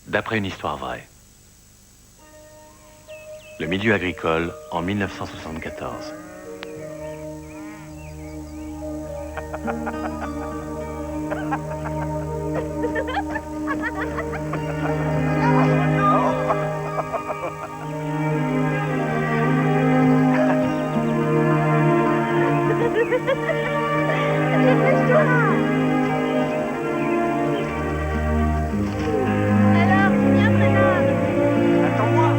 D'après une histoire vraie. Le milieu agricole en 1974. Alors, viens, Brennan. Attends-moi.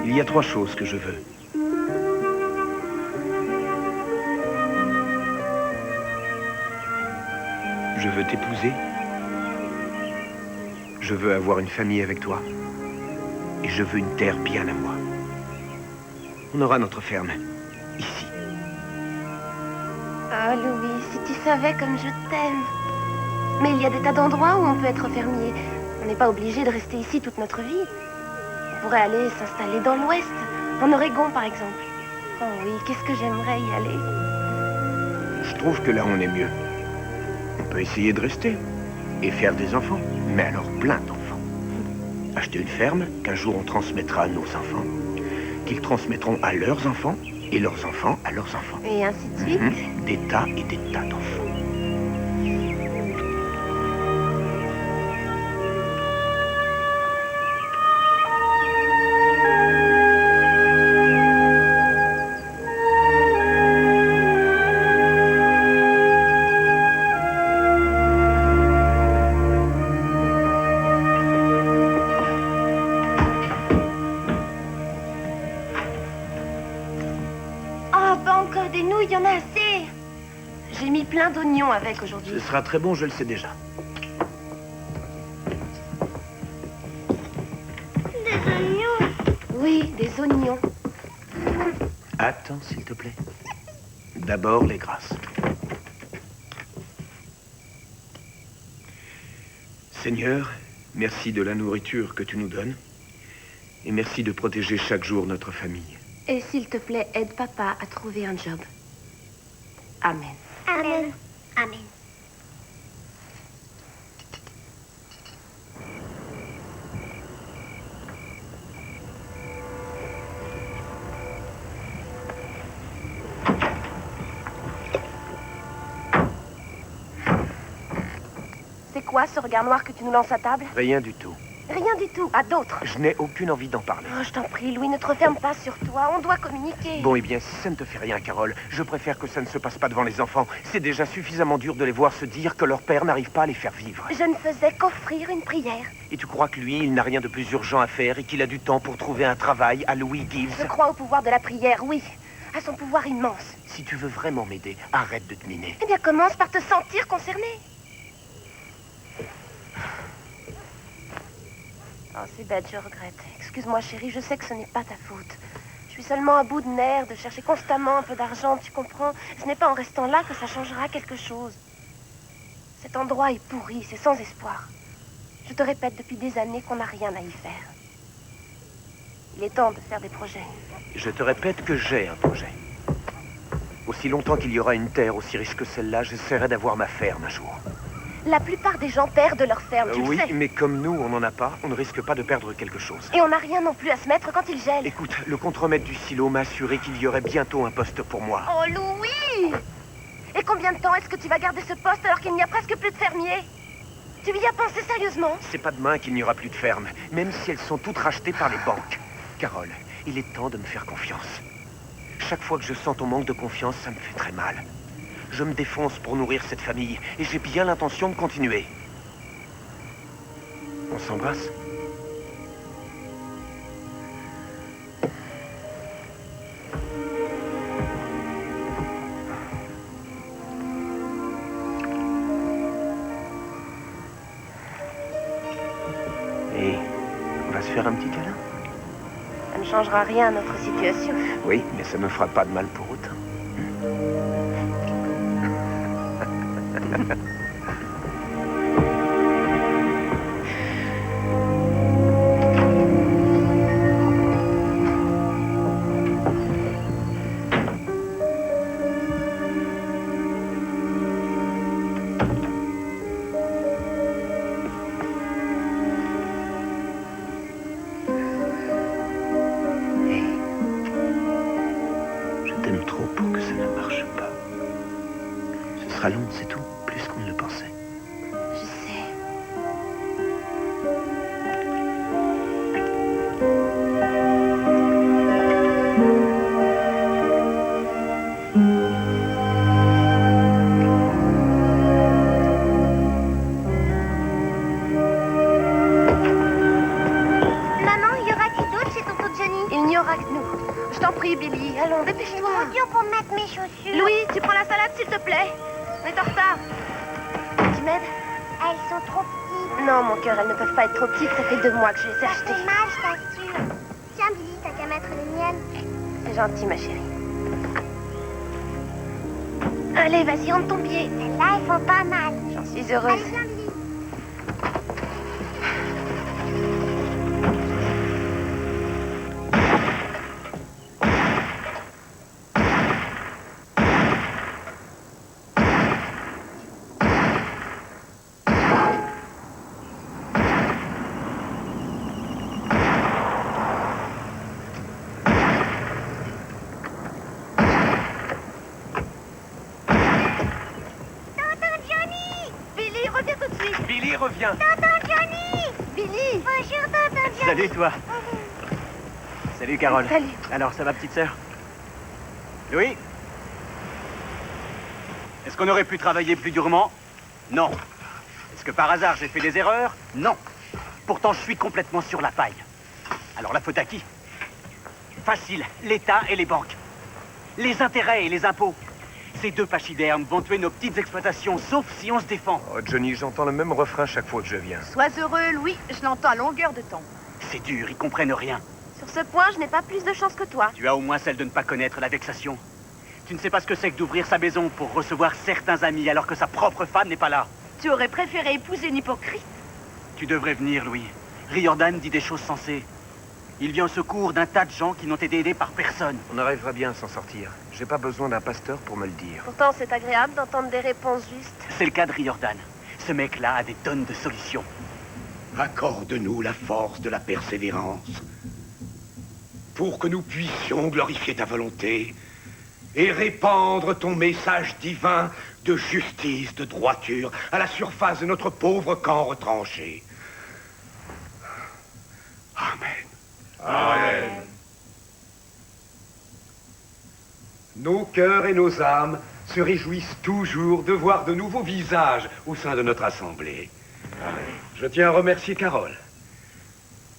Il y a 3 choses que je veux. Je veux t'épouser. Je veux avoir une famille avec toi. Et je veux une terre bien à moi. On aura notre ferme, ici. Oh, Louis, si tu savais comme je t'aime. Mais il y a des tas d'endroits où on peut être fermier. On n'est pas obligé de rester ici toute notre vie. On pourrait aller s'installer dans l'Ouest, en Oregon par exemple. Oh oui, qu'est-ce que j'aimerais y aller. Je trouve que là, on est mieux. On peut essayer de rester et faire des enfants, mais alors plein d'enfants. Acheter une ferme qu'un jour on transmettra à nos enfants, qu'ils transmettront à leurs enfants et leurs enfants à leurs enfants. Et ainsi de suite. Des tas et des tas d'enfants. Oh, pas encore des nouilles, il y en a assez. J'ai mis plein d'oignons avec aujourd'hui. Ce sera très bon, je le sais déjà. Des oignons? Oui, des oignons. Attends, s'il te plaît. D'abord, les grâces. Seigneur, merci de la nourriture que tu nous donnes. Et merci de protéger chaque jour notre famille. Et s'il te plaît, aide papa à trouver un job. Amen. Amen. Amen. C'est quoi ce regard noir que tu nous lances à table? Rien du tout. Rien du tout, à d'autres. Je n'ai aucune envie d'en parler. Oh, je t'en prie, Louis, ne te referme pas sur toi. On doit communiquer. Bon, eh bien, si ça ne te fait rien, Carole, je préfère que ça ne se passe pas devant les enfants. C'est déjà suffisamment dur de les voir se dire que leur père n'arrive pas à les faire vivre. Je ne faisais qu'offrir une prière. Et tu crois que lui, il n'a rien de plus urgent à faire et qu'il a du temps pour trouver un travail à Louis Gibbs? Je crois au pouvoir de la prière, oui. À son pouvoir immense. Si tu veux vraiment m'aider, arrête de te miner. Eh bien, commence par te sentir concerné. Oh, c'est bête, je regrette. Excuse-moi, chérie, je sais que ce n'est pas ta faute. Je suis seulement à bout de nerfs de chercher constamment un peu d'argent, tu comprends? Ce n'est pas en restant là que ça changera quelque chose. Cet endroit est pourri, c'est sans espoir. Je te répète depuis des années qu'on n'a rien à y faire. Il est temps de faire des projets. Je te répète que j'ai un projet. Aussi longtemps qu'il y aura une terre aussi riche que celle-là, j'essaierai d'avoir ma ferme un jour. La plupart des gens perdent leur ferme, tu Oui, le sais. mais comme nous, on n'en a pas, on ne risque pas de perdre quelque chose. Et on n'a rien non plus à se mettre quand il gèle. Écoute, le contremaître du silo m'a assuré qu'il y aurait bientôt un poste pour moi. Oh, Louis! Et combien de temps est-ce que tu vas garder ce poste alors qu'il n'y a presque plus de fermiers? Tu y as pensé sérieusement? C'est pas demain qu'il n'y aura plus de ferme, même si elles sont toutes rachetées par les banques. Carole, il est temps de me faire confiance. Chaque fois que je sens ton manque de confiance, ça me fait très mal. Je me défonce pour nourrir cette famille, et j'ai bien l'intention de continuer. On s'embrasse? Et on va se faire un petit câlin? Ça ne changera rien à notre situation. Oui, mais ça me fera pas de mal pour autant. sera long, c'est tout, plus qu'on ne le pensait. Je sais. Maman, y aura qui d'autre chez tonton Johnny? Il n'y aura que nous. Je t'en prie, Billy. Allons, C'est dépêche-toi. trop dur pour mettre mes chaussures. Louis, tu prends la salade, s'il te plaît. On est en retard. Tu m'aides? Elles sont trop petites. Non, mon cœur, elles ne peuvent pas être trop petites. Ça fait 2 mois que je les ai Ça achetées. fait mal, je t'assure. Tiens, Billy, t'as qu'à mettre les miennes. C'est gentil, ma chérie. Allez, vas-y, rentre ton pied. Celles-là, elles font pas mal. J'en suis heureuse. Allez, viens, Billy. Tonton Johnny! Billy, reviens tout de suite. Billy, reviens. Tonton Johnny! Billy. Bonjour, tonton Johnny. Salut, toi. Salut, Carole. Salut. Alors, ça va, petite sœur? Louis? Est-ce qu'on aurait pu travailler plus durement? Non. Est-ce que par hasard, j'ai fait des erreurs? Non. Pourtant, je suis complètement sur la paille. Alors, la faute à qui? Facile, l'État et les banques. Les intérêts et les impôts. Ces deux pachydermes vont tuer nos petites exploitations, sauf si on se défend. Oh, Johnny, j'entends le même refrain chaque fois que je viens. Sois heureux, Louis. Je l'entends à longueur de temps. C'est dur, ils comprennent rien. Sur ce point, je n'ai pas plus de chance que toi. Tu as au moins celle de ne pas connaître la vexation. Tu ne sais pas ce que c'est que d'ouvrir sa maison pour recevoir certains amis alors que sa propre femme n'est pas là. Tu aurais préféré épouser une hypocrite. Tu devrais venir, Louis. Riordan dit des choses sensées. Il vient au secours d'un tas de gens qui n'ont été aidés par personne. On arrivera bien à s'en sortir. J'ai pas besoin d'un pasteur pour me le dire. Pourtant, c'est agréable d'entendre des réponses justes. C'est le cas de Riordan. Ce mec-là a des tonnes de solutions. Accorde-nous la force de la persévérance pour que nous puissions glorifier ta volonté et répandre ton message divin de justice, de droiture à la surface de notre pauvre camp retranché. Amen. Amen. Nos cœurs et nos âmes se réjouissent toujours de voir de nouveaux visages au sein de notre assemblée. Je tiens à remercier Carole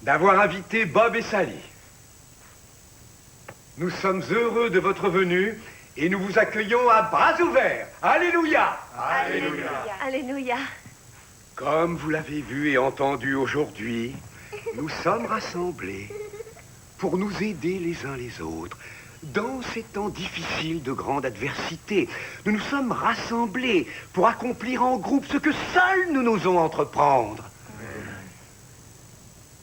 d'avoir invité Bob et Sally. Nous sommes heureux de votre venue et nous vous accueillons à bras ouverts. Alléluia! Alléluia. Alléluia. Comme vous l'avez vu et entendu aujourd'hui, nous sommes rassemblés pour nous aider les uns les autres. Dans ces temps difficiles de grande adversité, nous nous sommes rassemblés pour accomplir en groupe ce que seuls nous n'osons entreprendre.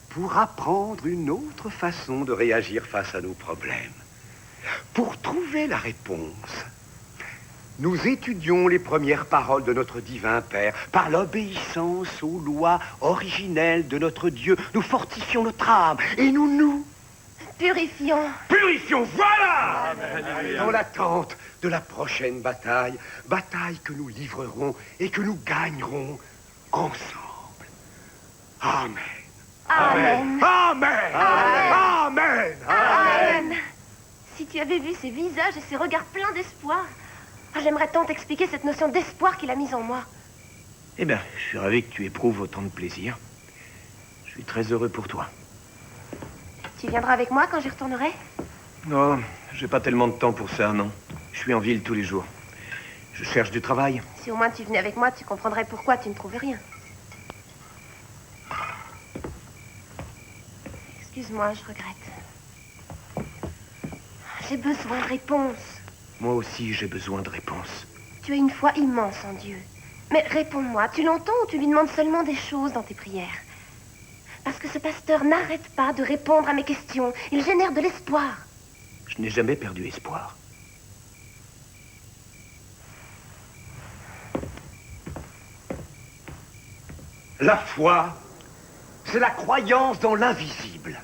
Pour apprendre une autre façon de réagir face à nos problèmes. Pour trouver la réponse, nous étudions les premières paroles de notre divin Père. Par l'obéissance aux lois originelles de notre Dieu, nous fortifions notre âme et nous Purifions. purifions. Voilà! Dans l'attente de la prochaine bataille, bataille que nous livrerons et que nous gagnerons ensemble. Amen. Amen. Amen. Amen. Amen. Si tu avais vu ces visages et ces regards pleins d'espoir, j'aimerais tant t'expliquer cette notion d'espoir qu'il a mise en moi. Eh bien, je suis ravi que tu éprouves autant de plaisir. Je suis très heureux pour toi. Tu viendras avec moi quand j'y retournerai? Non, j'ai pas tellement de temps pour ça, non. Je suis en ville tous les jours. Je cherche du travail. Si au moins tu venais avec moi, tu comprendrais pourquoi tu ne trouvais rien. Excuse-moi, je regrette. J'ai besoin de réponses. Moi aussi, j'ai besoin de réponses. Tu as une foi immense en Dieu. Mais réponds-moi, tu l'entends ou tu lui demandes seulement des choses dans tes prières? Parce que ce pasteur n'arrête pas de répondre à mes questions. Il génère de l'espoir. Je n'ai jamais perdu espoir. La foi, c'est la croyance dans l'invisible.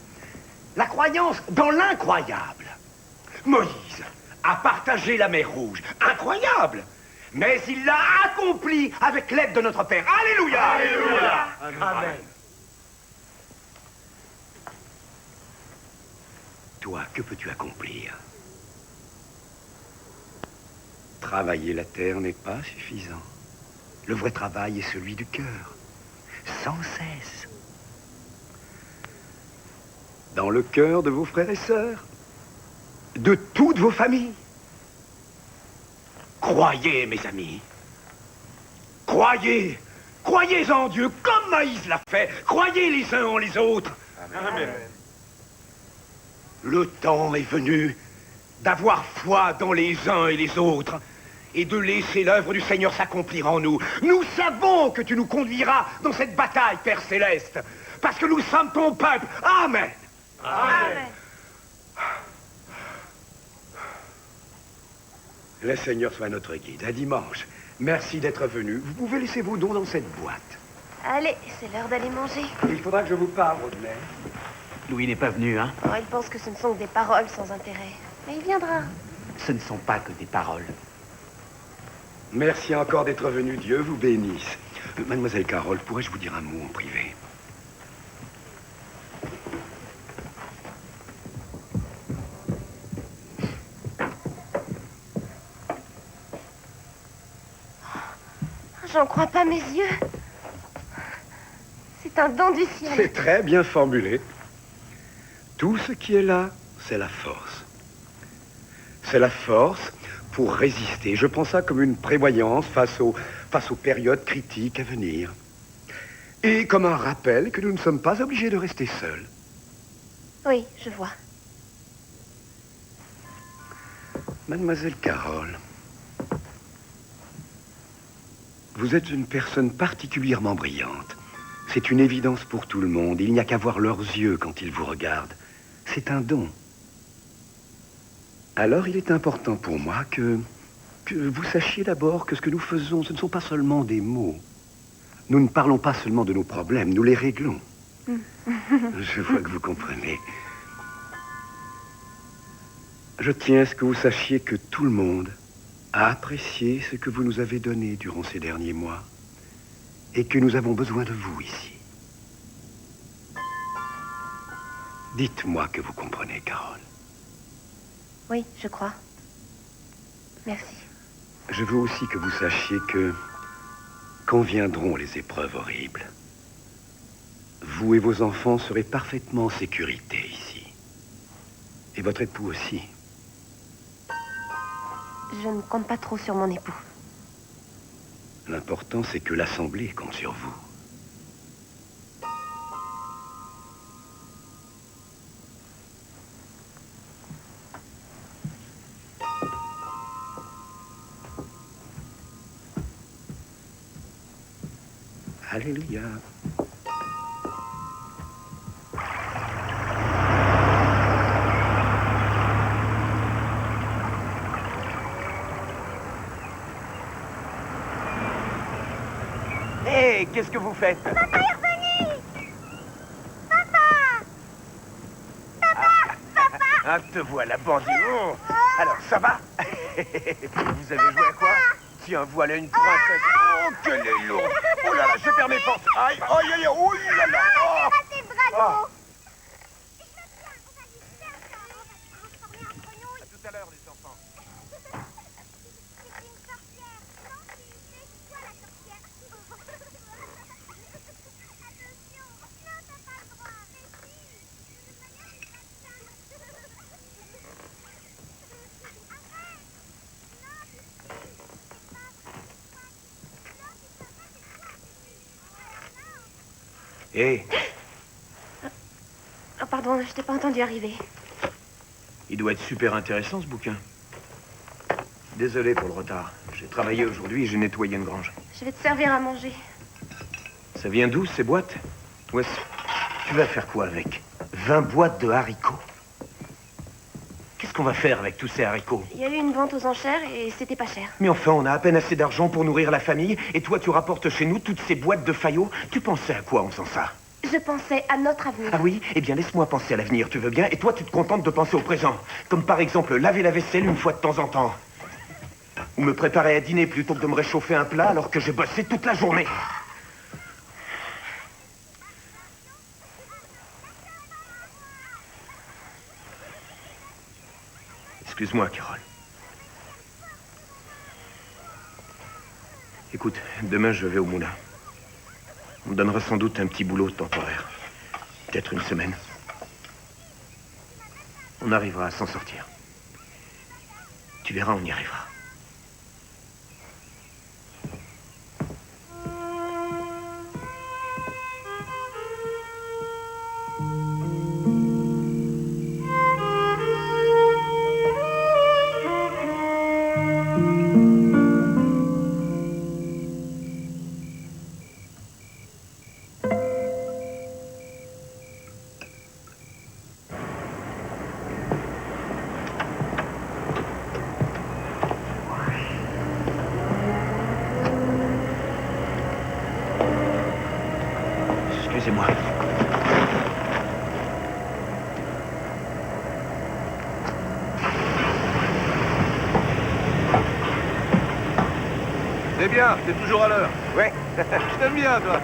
La croyance dans l'incroyable. Moïse a partagé la mer Rouge. Incroyable! Mais il l'a accompli avec l'aide de notre Père. Alléluia! Alléluia! Amen. Toi, que peux-tu accomplir? Travailler la terre n'est pas suffisant. Le vrai travail est celui du cœur, sans cesse. Dans le cœur de vos frères et sœurs, de toutes vos familles. Croyez, mes amis. Croyez. Croyez en Dieu comme Moïse l'a fait. Croyez les uns en les autres. Amen. Le temps est venu d'avoir foi dans les uns et les autres et de laisser l'œuvre du Seigneur s'accomplir en nous. Nous savons que tu nous conduiras dans cette bataille, Père Céleste, parce que nous sommes ton peuple. Amen. Amen. Le Seigneur soit notre guide. À dimanche. Merci d'être venu. Vous pouvez laisser vos dons dans cette boîte. Allez, c'est l'heure d'aller manger. Il faudra que je vous parle, Rodney. Louis n'est pas venu, hein? Oh, il pense que ce ne sont que des paroles sans intérêt. Mais il viendra. Ce ne sont pas que des paroles. Merci encore d'être venu. Dieu vous bénisse. Mademoiselle Carole, pourrais-je vous dire un mot en privé? J'en crois pas mes yeux. C'est un don du ciel. C'est très bien formulé. Tout ce qui est là, c'est la force. C'est la force pour résister. Je prends ça comme une prévoyance face aux périodes critiques à venir. Et comme un rappel que nous ne sommes pas obligés de rester seuls. Oui, je vois. Mademoiselle Carole, vous êtes une personne particulièrement brillante. C'est une évidence pour tout le monde. Il n'y a qu'à voir leurs yeux quand ils vous regardent. C'est un don. Alors, il est important pour moi que vous sachiez d'abord que ce que nous faisons, ce ne sont pas seulement des mots. Nous ne parlons pas seulement de nos problèmes, nous les réglons. Je vois que vous comprenez. Je tiens à ce que vous sachiez que tout le monde a apprécié ce que vous nous avez donné durant ces derniers mois et que nous avons besoin de vous ici. Dites-moi que vous comprenez, Carole. Oui, je crois. Merci. Je veux aussi que vous sachiez que, quand viendront les épreuves horribles, vous et vos enfants serez parfaitement en sécurité ici. Et votre époux aussi. Je ne compte pas trop sur mon époux. L'important, c'est que l'Assemblée compte sur vous. Alléluia. Hé, qu'est-ce que vous faites? Papa est revenu! Papa! Ah, te voilà, bandit. Oh. Alors, ça va? Vous avez joué à quoi? Tiens, voilà une princesse. Oh, qu'elle est lourde. Oh là là, je perds mes forces. Aïe, aïe, aïe, oh là là. Oh. Raté le dragon! Oh. Je le tiens, on va lui faire ça, on va se transformer en grenouille. À tout à l'heure, les enfants. C'est une sorcière. Non, c'est toi la sorcière. Attention. Non, t'as pas le droit. Mais si. De toute manière, c'est pas ça. Arrête. Non, tu sais. C'est pas vrai. Non, c'est pas ça, c'est toi. Non. Hé, Oh, pardon, je t'ai pas entendu arriver. il doit être super intéressant, ce bouquin. Désolé pour le retard. J'ai travaillé aujourd'hui et j'ai nettoyé une grange. Je vais te servir à manger. Ça vient d'où, ces boîtes? Ouais, tu vas faire quoi avec 20 boîtes de haricots? Qu'est-ce qu'on va faire avec tous ces haricots? Il y a eu une vente aux enchères et c'était pas cher. Mais enfin, on a à peine assez d'argent pour nourrir la famille, et toi, tu rapportes chez nous toutes ces boîtes de faillots. Tu pensais à quoi en faisant ça? Je pensais à notre avenir. Ah oui? Eh bien, laisse-moi penser à l'avenir, tu veux bien? Et toi, tu te contentes de penser au présent. Comme par exemple, laver la vaisselle une fois de temps en temps. Ou me préparer à dîner plutôt que de me réchauffer un plat alors que j'ai bossé toute la journée. Excuse-moi, Carole. Écoute, demain je vais au moulin. On me donnera sans doute un petit boulot temporaire. Peut-être une semaine. On arrivera à s'en sortir. Tu verras, on y arrivera. Excusez-moi. C'est bien, t'es toujours à l'heure. Ouais. Je t'aime bien, toi.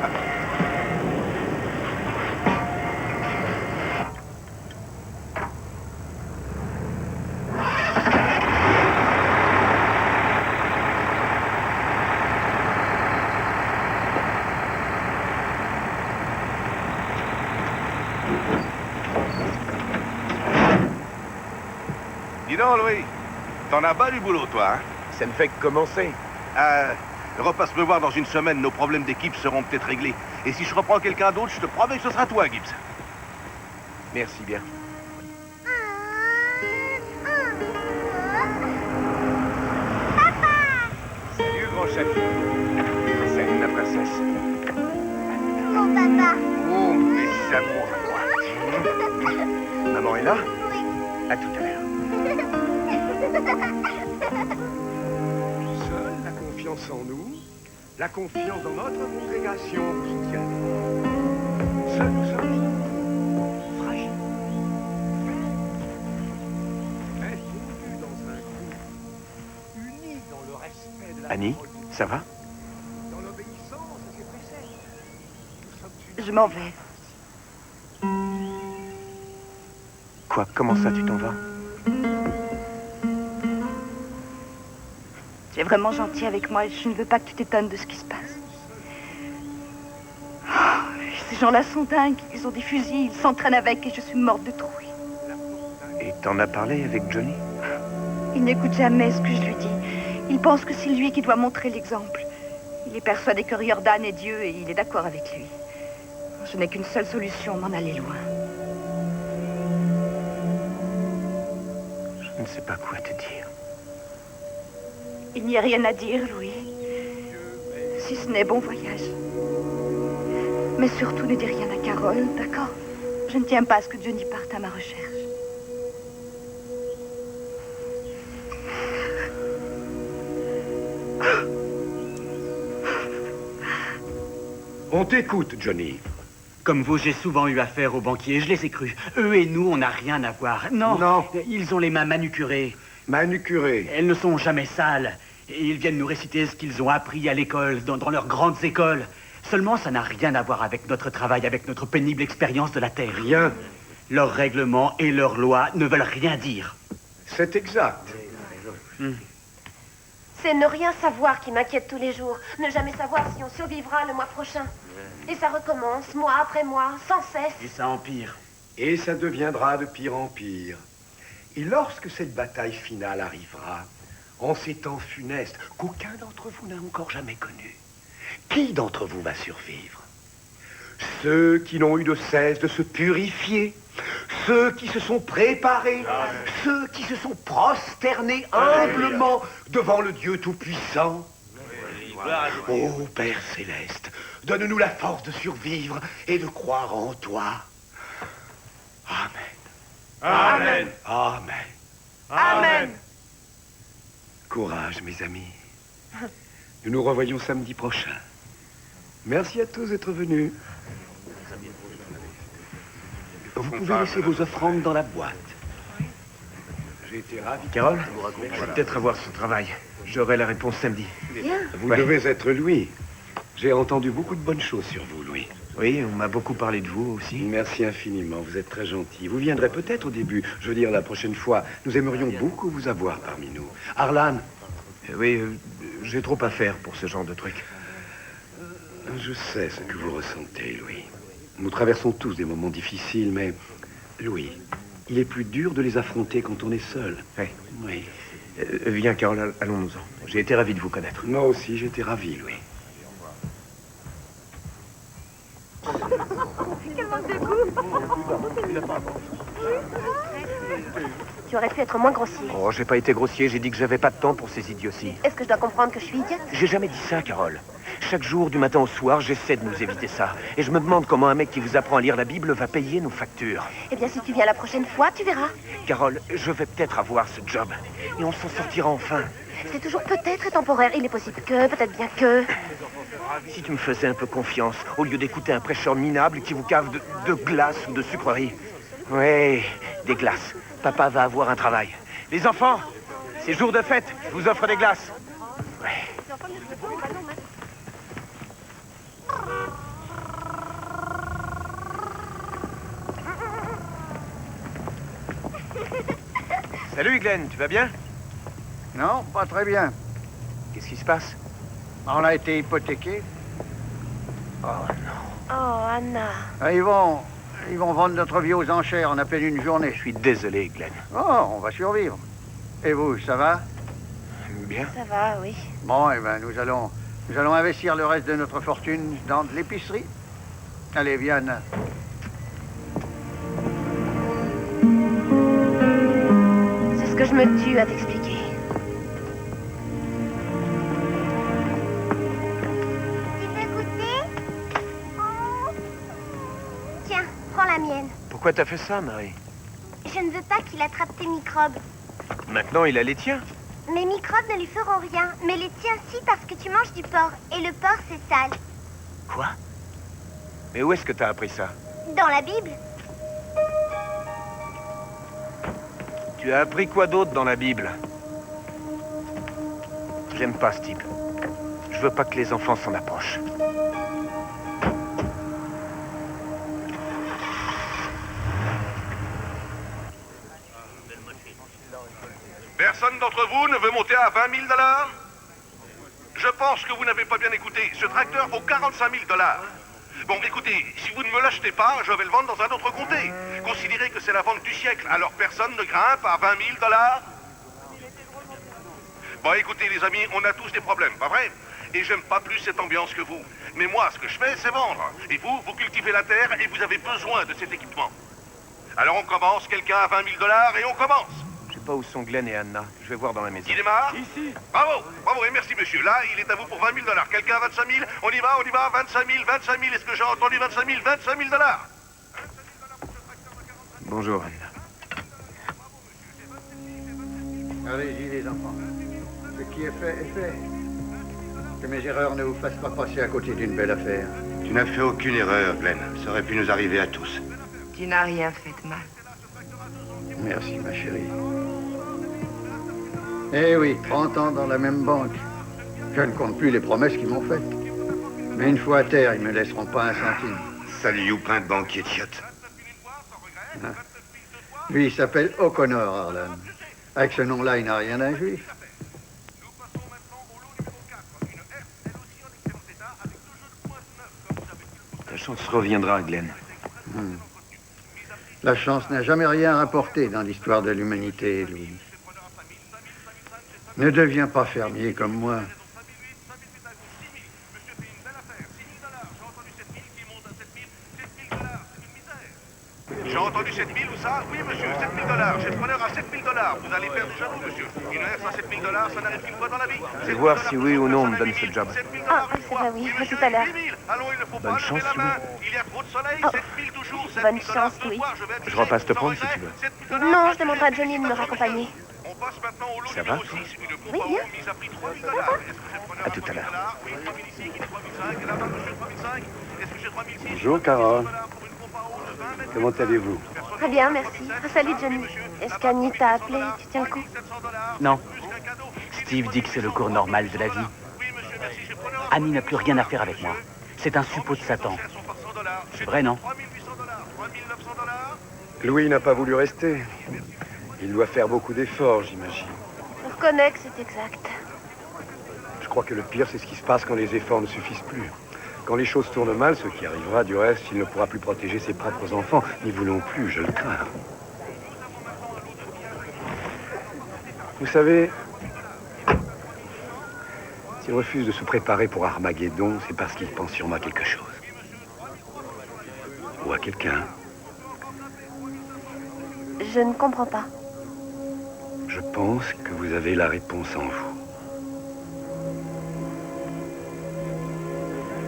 Dis donc, Louis, t'en as bas du boulot, toi, hein? Ça ne fait que commencer. Repasse me voir dans une semaine, nos problèmes d'équipe seront peut-être réglés. Et si je reprends quelqu'un d'autre, je te promets que ce sera toi, Gibbs. Merci bien. Salut, grand chef. Salut, ma princesse. Mon papa. Oh, mes amours à moi. Maman est là? À tout à l'heure. Seule la confiance en nous, la confiance dans notre congrégation vous soutiennent. Seuls nous sommes fragiles. Mais fondus dans un groupe, unis dans le respect de la Annie, parole de Dieu, ça va? dans l'obéissance à ses préceptes. Nous sommes unis. Je m'en vais. Quoi? Comment ça, tu t'en vas? Tu es vraiment gentil avec moi et je ne veux pas que tu t'étonnes de ce qui se passe. Oh, ces gens-là sont dingues. Ils ont des fusils, ils s'entraînent avec et je suis morte de trouille. Et t'en as parlé avec Johnny? Il n'écoute jamais ce que je lui dis. Il pense que c'est lui qui doit montrer l'exemple. Il est persuadé que Riordan est Dieu et il est d'accord avec lui. Je n'ai qu'une seule solution, m'en aller loin. Je ne sais pas quoi te dire. Il n'y a rien à dire, Louis. Si ce n'est bon voyage. Mais surtout, ne dis rien à Carole, d'accord? Je ne tiens pas à ce que Johnny parte à ma recherche. On t'écoute, Johnny. Comme vous, j'ai souvent eu affaire aux banquiers, je les ai crus. Eux et nous, on n'a rien à voir. Non, Non. Ils ont les mains manucurées. Manucuré. Elles ne sont jamais sales. Et ils viennent nous réciter ce qu'ils ont appris à l'école, dans leurs grandes écoles. Seulement, ça n'a rien à voir avec notre travail, avec notre pénible expérience de la Terre. Rien. Leurs règlements et leurs lois ne veulent rien dire. C'est exact. C'est ne rien savoir qui m'inquiète tous les jours. Ne jamais savoir si on survivra le mois prochain. Et ça recommence, mois après mois, sans cesse. Et ça empire. Et ça deviendra de pire en pire. Et lorsque cette bataille finale arrivera, en ces temps funestes qu'aucun d'entre vous n'a encore jamais connus, qui d'entre vous va survivre? Ceux qui n'ont eu de cesse de se purifier, ceux qui se sont préparés, ceux qui se sont prosternés humblement devant le Dieu Tout-Puissant. Ô Père Céleste, donne-nous la force de survivre et de croire en toi. Amen. Amen. Amen. Amen. Courage, mes amis. Nous nous revoyons samedi prochain. Merci à tous d'être venus. Vous pouvez laisser vos offrandes dans la boîte. J'ai été ravi. Carole, je vais peut-être revoir son travail. J'aurai la réponse samedi. Bien. Vous Ouais. devez être Louis. J'ai entendu beaucoup de bonnes choses sur vous, Louis. Oui, on m'a beaucoup parlé de vous aussi. Merci infiniment, vous êtes très gentil. Vous viendrez peut-être au début, je veux dire la prochaine fois. Nous aimerions beaucoup vous avoir parmi nous. Arlan, Oui, j'ai trop à faire pour ce genre de truc. je sais ce que vous ressentez, Louis. Nous traversons tous des moments difficiles, mais... Louis, il est plus dur de les affronter quand on est seul. Oui. Oui. Viens, Carole, allons-nous-en. J'ai été ravi de vous connaître. Moi aussi, j'étais ravi, Louis. Tu aurais pu être moins grossier. Oh, j'ai pas été grossier, j'ai dit que j'avais pas de temps pour ces idioties. Est-ce que je dois comprendre que je suis idiote? J'ai jamais dit ça, Carole. Chaque jour, du matin au soir, j'essaie de nous éviter ça. Et je me demande comment un mec qui vous apprend à lire la Bible va payer nos factures. Eh bien, si tu viens la prochaine fois, tu verras. Carole, je vais peut-être avoir ce job. Et on s'en sortira enfin. C'est toujours peut-être et temporaire. Il est possible que, peut-être bien que... Si tu me faisais un peu confiance, au lieu d'écouter un prêcheur minable qui vous cave de glace ou de sucreries. Oui, des glaces. Papa va avoir un travail. Les enfants, c'est jour de fête, je vous offre des glaces. Ouais. Salut Glenn, tu vas bien? Non, pas très bien. Qu'est-ce qui se passe? On a été hypothéqués. Oh non. Oh, Anna. Ils vont vendre notre vie aux enchères en à peine une journée. Je suis désolé, Glenn. Oh, on va survivre. Et vous, ça va? Bien. Ça va, oui. Bon, eh ben, nous allons investir le reste de notre fortune dans de l'épicerie. Allez, viens, Anna. C'est ce que je me tue à t'expliquer. Tu veux goûter? Oh. Tiens, prends la mienne. Pourquoi t'as fait ça, Marie? Je ne veux pas qu'il attrape tes microbes. Maintenant, il a les tiens. Mes microbes ne lui feront rien, mais les tiens si parce que tu manges du porc. Et le porc, c'est sale. Quoi? Mais où est-ce que t'as appris ça? Dans la Bible, Tu as appris quoi d'autre dans la Bible? J'aime pas ce type. Je veux pas que les enfants s'en approchent. Personne d'entre vous ne veut monter à 20 000 $? Je pense que vous n'avez pas bien écouté. Ce tracteur vaut 45 000 $. Bon, écoutez, si vous ne me l'achetez pas, je vais le vendre dans un autre comté. Considérez que c'est la vente du siècle, alors personne ne grimpe à 20 000 $. Bon, écoutez, les amis, on a tous des problèmes, pas vrai? Et j'aime pas plus cette ambiance que vous. Mais moi, ce que je fais, c'est vendre. Et vous, vous cultivez la terre et vous avez besoin de cet équipement. Alors on commence, quelqu'un à 20 000 $ et on commence. Je sais pas où sont Glenn et Anna. Je vais voir dans la maison. Qui démarre? Ici. Bravo, bravo et merci monsieur. Là, il est à vous pour 20 000 $. Quelqu'un à 25 000? On y va, 25 000, 25 000. Est-ce que j'ai entendu 25 000, 25 000 $? Bonjour, Anna. Allez-y, les enfants. Ce qui est fait est fait. Que mes erreurs ne vous fassent pas passer à côté d'une belle affaire. Tu n'as fait aucune erreur, Glenn. Ça aurait pu nous arriver à tous. Tu n'as rien fait de mal. Merci, ma chérie. Eh oui, 30 ans dans la même banque. Je ne compte plus les promesses qu'ils m'ont faites. Mais une fois à terre, ils ne me laisseront pas un centime. Salut, Youpin de banquier idiote. Hein? Lui, il s'appelle O'Connor, Arlan. Avec ce nom-là, il n'a rien d'un juif. Ta chance reviendra, Glenn. La chance n'a jamais rien rapporté dans l'histoire de l'humanité, Louis. Ne deviens pas fermier comme moi. J'ai entendu 7 000 ou ça? Oui monsieur, 7 000 $. J'ai preneur à 7 000 $. Vous allez faire du jaloux monsieur. Une herse à 7 000 $, ça n'arrive qu'une fois dans la vie. Je vais voir si oui ou non on me donne ce job. Ah, ça va, oui. À tout à l'heure. Allons, il ne faut Bonne pas chance, lever la main. Louis. Il y a trop de soleil, Oh. 7 000 toujours, 7 Bonne 000 chance, deux Louis. fois, je vais être Je repasse te prendre si tu veux. 7 000 $. Non, je demanderai à Johnny de me raccompagner. On passe maintenant au lot Ça numéro va, 6. Une pompe Oui, à bien. eau mise à prix 3 000 $. Est-ce que j'ai preneur À tout à l'heure. 3 000 $? Oui, 3 000 ici, qui est 3 500. Et là-bas, monsieur, 3 500. Est-ce que j'ai 3 600? Bonjour, Carole. Pour une pompe à eau, Comment allez-vous? Très bien, merci. Ah, salut, Johnny. Est-ce qu'Annie t'a appelé? Tu tiens le coup? Non. Steve dit que c'est le cours normal de la vie. Annie n'a plus rien à faire avec moi. C'est un suppôt de Satan. C'est vrai, non? Louis n'a pas voulu rester. Il doit faire beaucoup d'efforts, j'imagine. Je reconnais que c'est exact. Je crois que le pire, c'est ce qui se passe quand les efforts ne suffisent plus. Quand les choses tournent mal, ce qui arrivera, du reste, il ne pourra plus protéger ses propres enfants. N'y voulons plus, je le crains. Vous savez, s'il refuse de se préparer pour Armageddon, c'est parce qu'il pense sûrement à quelque chose. Ou à quelqu'un. Je ne comprends pas. Je pense que vous avez la réponse en vous.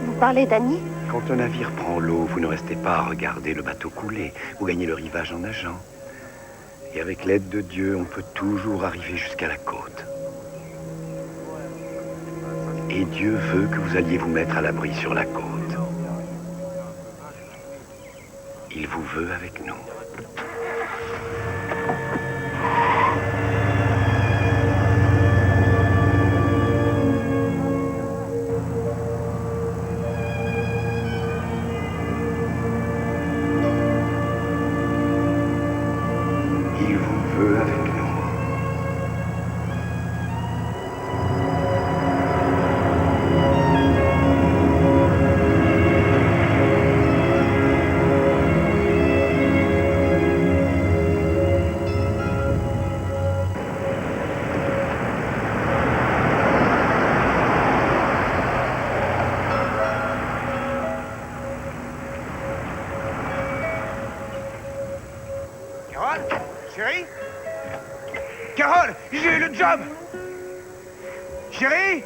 Vous parlez d'Annie? Quand un navire prend l'eau, vous ne restez pas à regarder le bateau couler. Vous gagnez le rivage en nageant. Et avec l'aide de Dieu, on peut toujours arriver jusqu'à la côte. Et Dieu veut que vous alliez vous mettre à l'abri sur la côte. Il vous veut avec nous. Il vous veut avec nous. Carole? Chérie? Carole, j'ai eu le job! Chérie?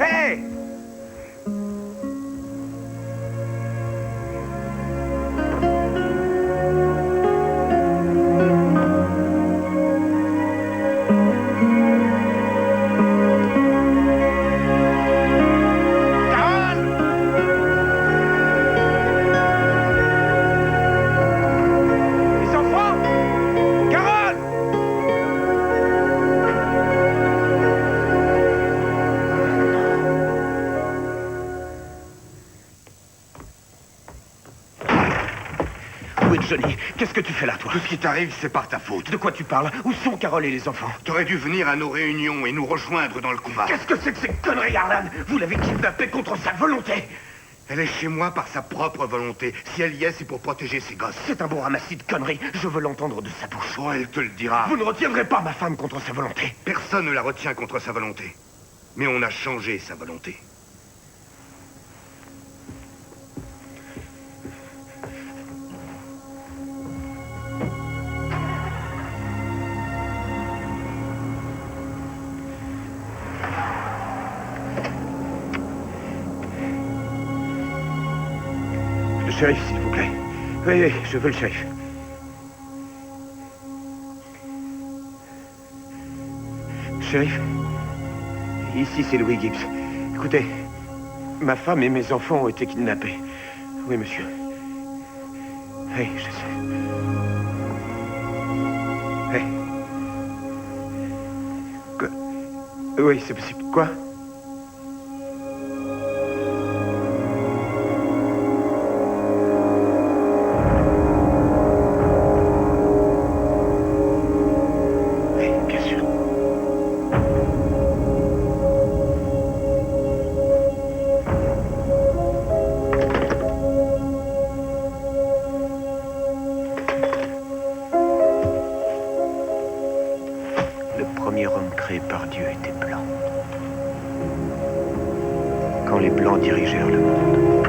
Hey! Les enfants? Carole! Où est Johnny? Qu'est-ce que tu fais là, toi? Tout ce qui t'arrive, c'est par ta faute. De quoi tu parles? Où sont Carole et les enfants? T'aurais dû venir à nos réunions et nous rejoindre dans le combat. Qu'est-ce que c'est que ces conneries, Harlan? Vous l'avez kidnappée contre sa volonté. Elle est chez moi par sa propre volonté. Si elle y est, c'est pour protéger ses gosses. C'est un bon ramassis de conneries. Je veux l'entendre de sa bouche. Oh, elle te le dira. Vous ne retiendrez pas ma femme contre sa volonté. Personne ne la retient contre sa volonté. Mais on a changé sa volonté. Le shérif, s'il vous plaît. Oui, oui, je veux le shérif. Shérif, ici c'est Louis Gibbs. Écoutez, ma femme et mes enfants ont été kidnappés. Oui, monsieur. Oui, je sais. Oui. Quoi? Oui, c'est possible. Quoi? Oui, bien sûr. Le premier homme créé par Dieu était blanc. Quand les blancs dirigèrent le monde.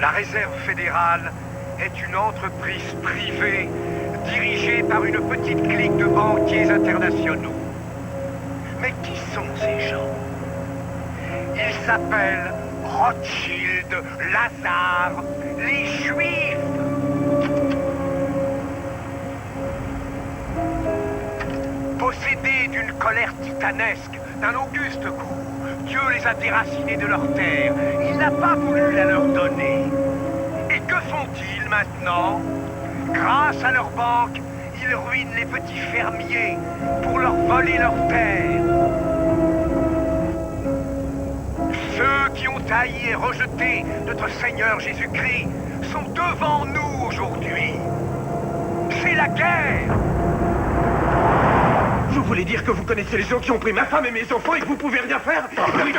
La Réserve fédérale est une entreprise privée dirigée par une petite clique de banquiers internationaux. Mais qui sont ces gens? Ils s'appellent Rothschild, Lazare, les Juifs. Possédés Possédés d'une colère titanesque, d'un auguste coup, Dieu les a déracinés de leur terre. Il n'a pas voulu la leur donner. Et que font-ils maintenant? Grâce à leur banque, ils ruinent les petits fermiers pour leur voler leurs terres. Ceux qui ont haï et rejeté notre Seigneur Jésus-Christ sont devant nous aujourd'hui. C'est la guerre! Vous voulez dire que vous connaissez les gens qui ont pris ma femme et mes enfants et que vous pouvez rien faire? Oui,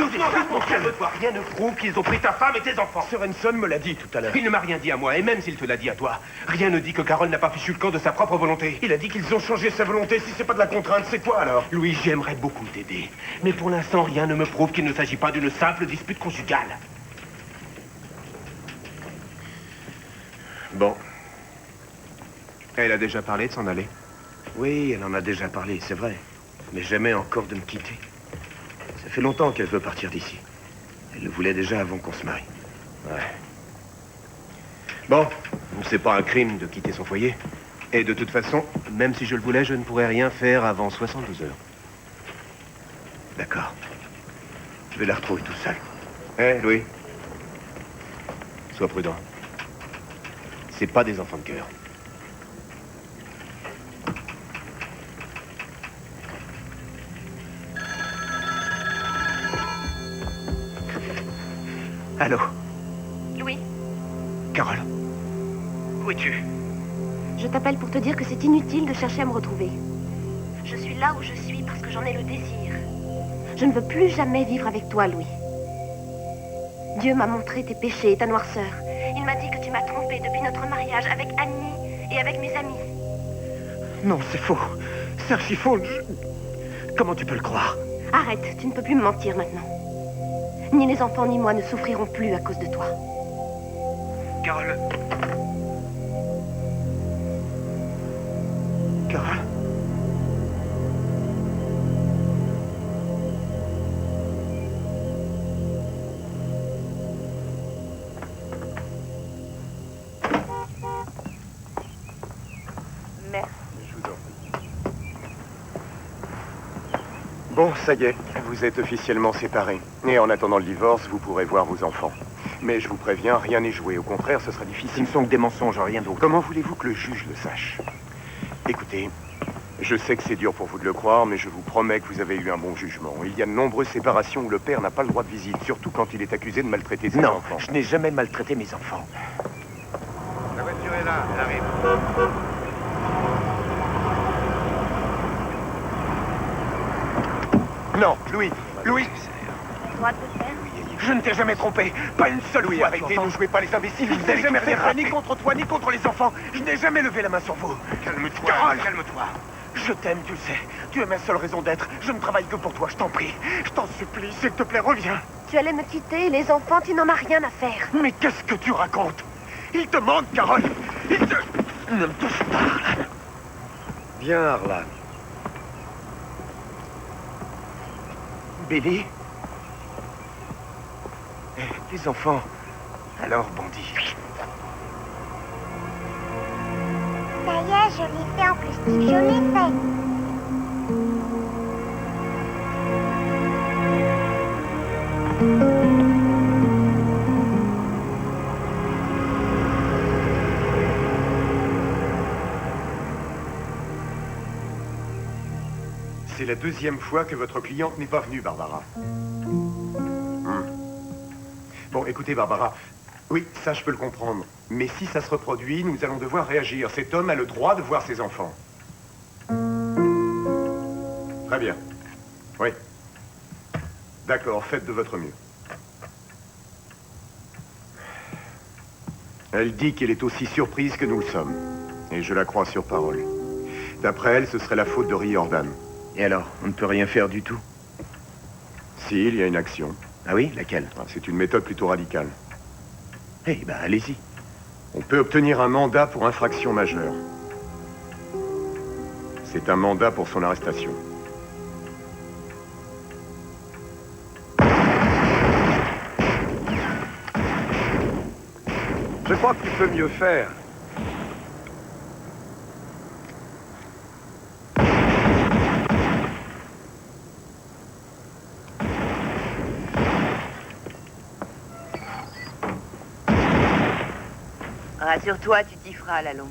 calme-toi. Rien ne prouve qu'ils ont pris ta femme et tes enfants. Sorenson me l'a dit tout à l'heure. Il ne m'a rien dit à moi, et même s'il te l'a dit à toi, rien ne dit que Carole n'a pas fichu le camp de sa propre volonté. Il a dit qu'ils ont changé sa volonté. Si c'est pas de la contrainte, c'est quoi alors? Louis, j'aimerais beaucoup t'aider. Mais pour l'instant, rien ne me prouve qu'il ne s'agit pas d'une simple dispute conjugale. Bon. Elle a déjà parlé de s'en aller? Oui, elle en a déjà parlé, c'est vrai. Mais jamais encore de me quitter. Ça fait longtemps qu'elle veut partir d'ici. Elle le voulait déjà avant qu'on se marie. Ouais. Bon, c'est pas un crime de quitter son foyer. Et de toute façon, même si je le voulais, je ne pourrais rien faire avant 72 heures. D'accord. Je vais la retrouver tout seul. Hé, Louis. Sois prudent. C'est pas des enfants de cœur. Allô? Louis, Carole? Où es-tu? je t'appelle pour te dire que c'est inutile de chercher à me retrouver. Je suis là où je suis parce que j'en ai le désir. Je ne veux plus jamais vivre avec toi, Louis. Dieu m'a montré tes péchés et ta noirceur. Il m'a dit que tu m'as trompé depuis notre mariage avec Annie et avec mes amis. Non, c'est faux. C'est archi faux. Comment tu peux le croire? Arrête, tu ne peux plus me mentir maintenant. Ni les enfants ni moi ne souffriront plus à cause de toi. Carole. Carole. Merci. Je vous en prie. Bon, ça y est, vous êtes officiellement séparés. Et en attendant le divorce, vous pourrez voir vos enfants. Mais je vous préviens, rien n'est joué. Au contraire, ce sera difficile. Ce ne sont que des mensonges, rien d'autre. Comment voulez-vous que le juge le sache? Écoutez, je sais que c'est dur pour vous de le croire, mais je vous promets que vous avez eu un bon jugement. Il y a de nombreuses séparations où le père n'a pas le droit de visite, surtout quand il est accusé de maltraiter ses enfants. Non, je n'ai jamais maltraité mes enfants. La voiture est là, elle arrive. Non, Louis, Louis, Droit de le faire? je ne t'ai jamais trompé. Pas une seule fois. Arrêtez, ne jouez pas les imbéciles. Je n'ai jamais rien fait ni contre toi, ni contre les enfants. Je n'ai jamais levé la main sur vous. Calme-toi, Carole, calme-toi. je t'aime, tu le sais. Tu es ma seule raison d'être. Je ne travaille que pour toi, je t'en prie. Je t'en supplie, s'il te plaît, reviens. Tu allais me quitter et les enfants, tu n'en as rien à faire. Mais qu'est-ce que tu racontes? Il te manque, Carole. Il te... Ne me touche pas, Arlan. Viens, Arlan. Billy? Les enfants. Alors, bandit. Ça y est, je l'ai fait en plastique, je l'ai fait. C'est la deuxième fois que votre cliente n'est pas venue, Barbara. Bon, écoutez, Barbara, oui, ça je peux le comprendre. Mais si ça se reproduit, nous allons devoir réagir. Cet homme a le droit de voir ses enfants. Très bien. Oui. D'accord, faites de votre mieux. Elle dit qu'elle est aussi surprise que nous le sommes. Et je la crois sur parole. D'après elle, ce serait la faute de Riordan. Et alors, on ne peut rien faire du tout? Si, il y a une action. Ah oui? Laquelle? C'est une méthode plutôt radicale. Eh ben, allez-y. On peut obtenir un mandat pour infraction majeure. C'est un mandat pour son arrestation. Je crois que tu peux mieux faire. Rassure-toi, tu t'y feras à la longue.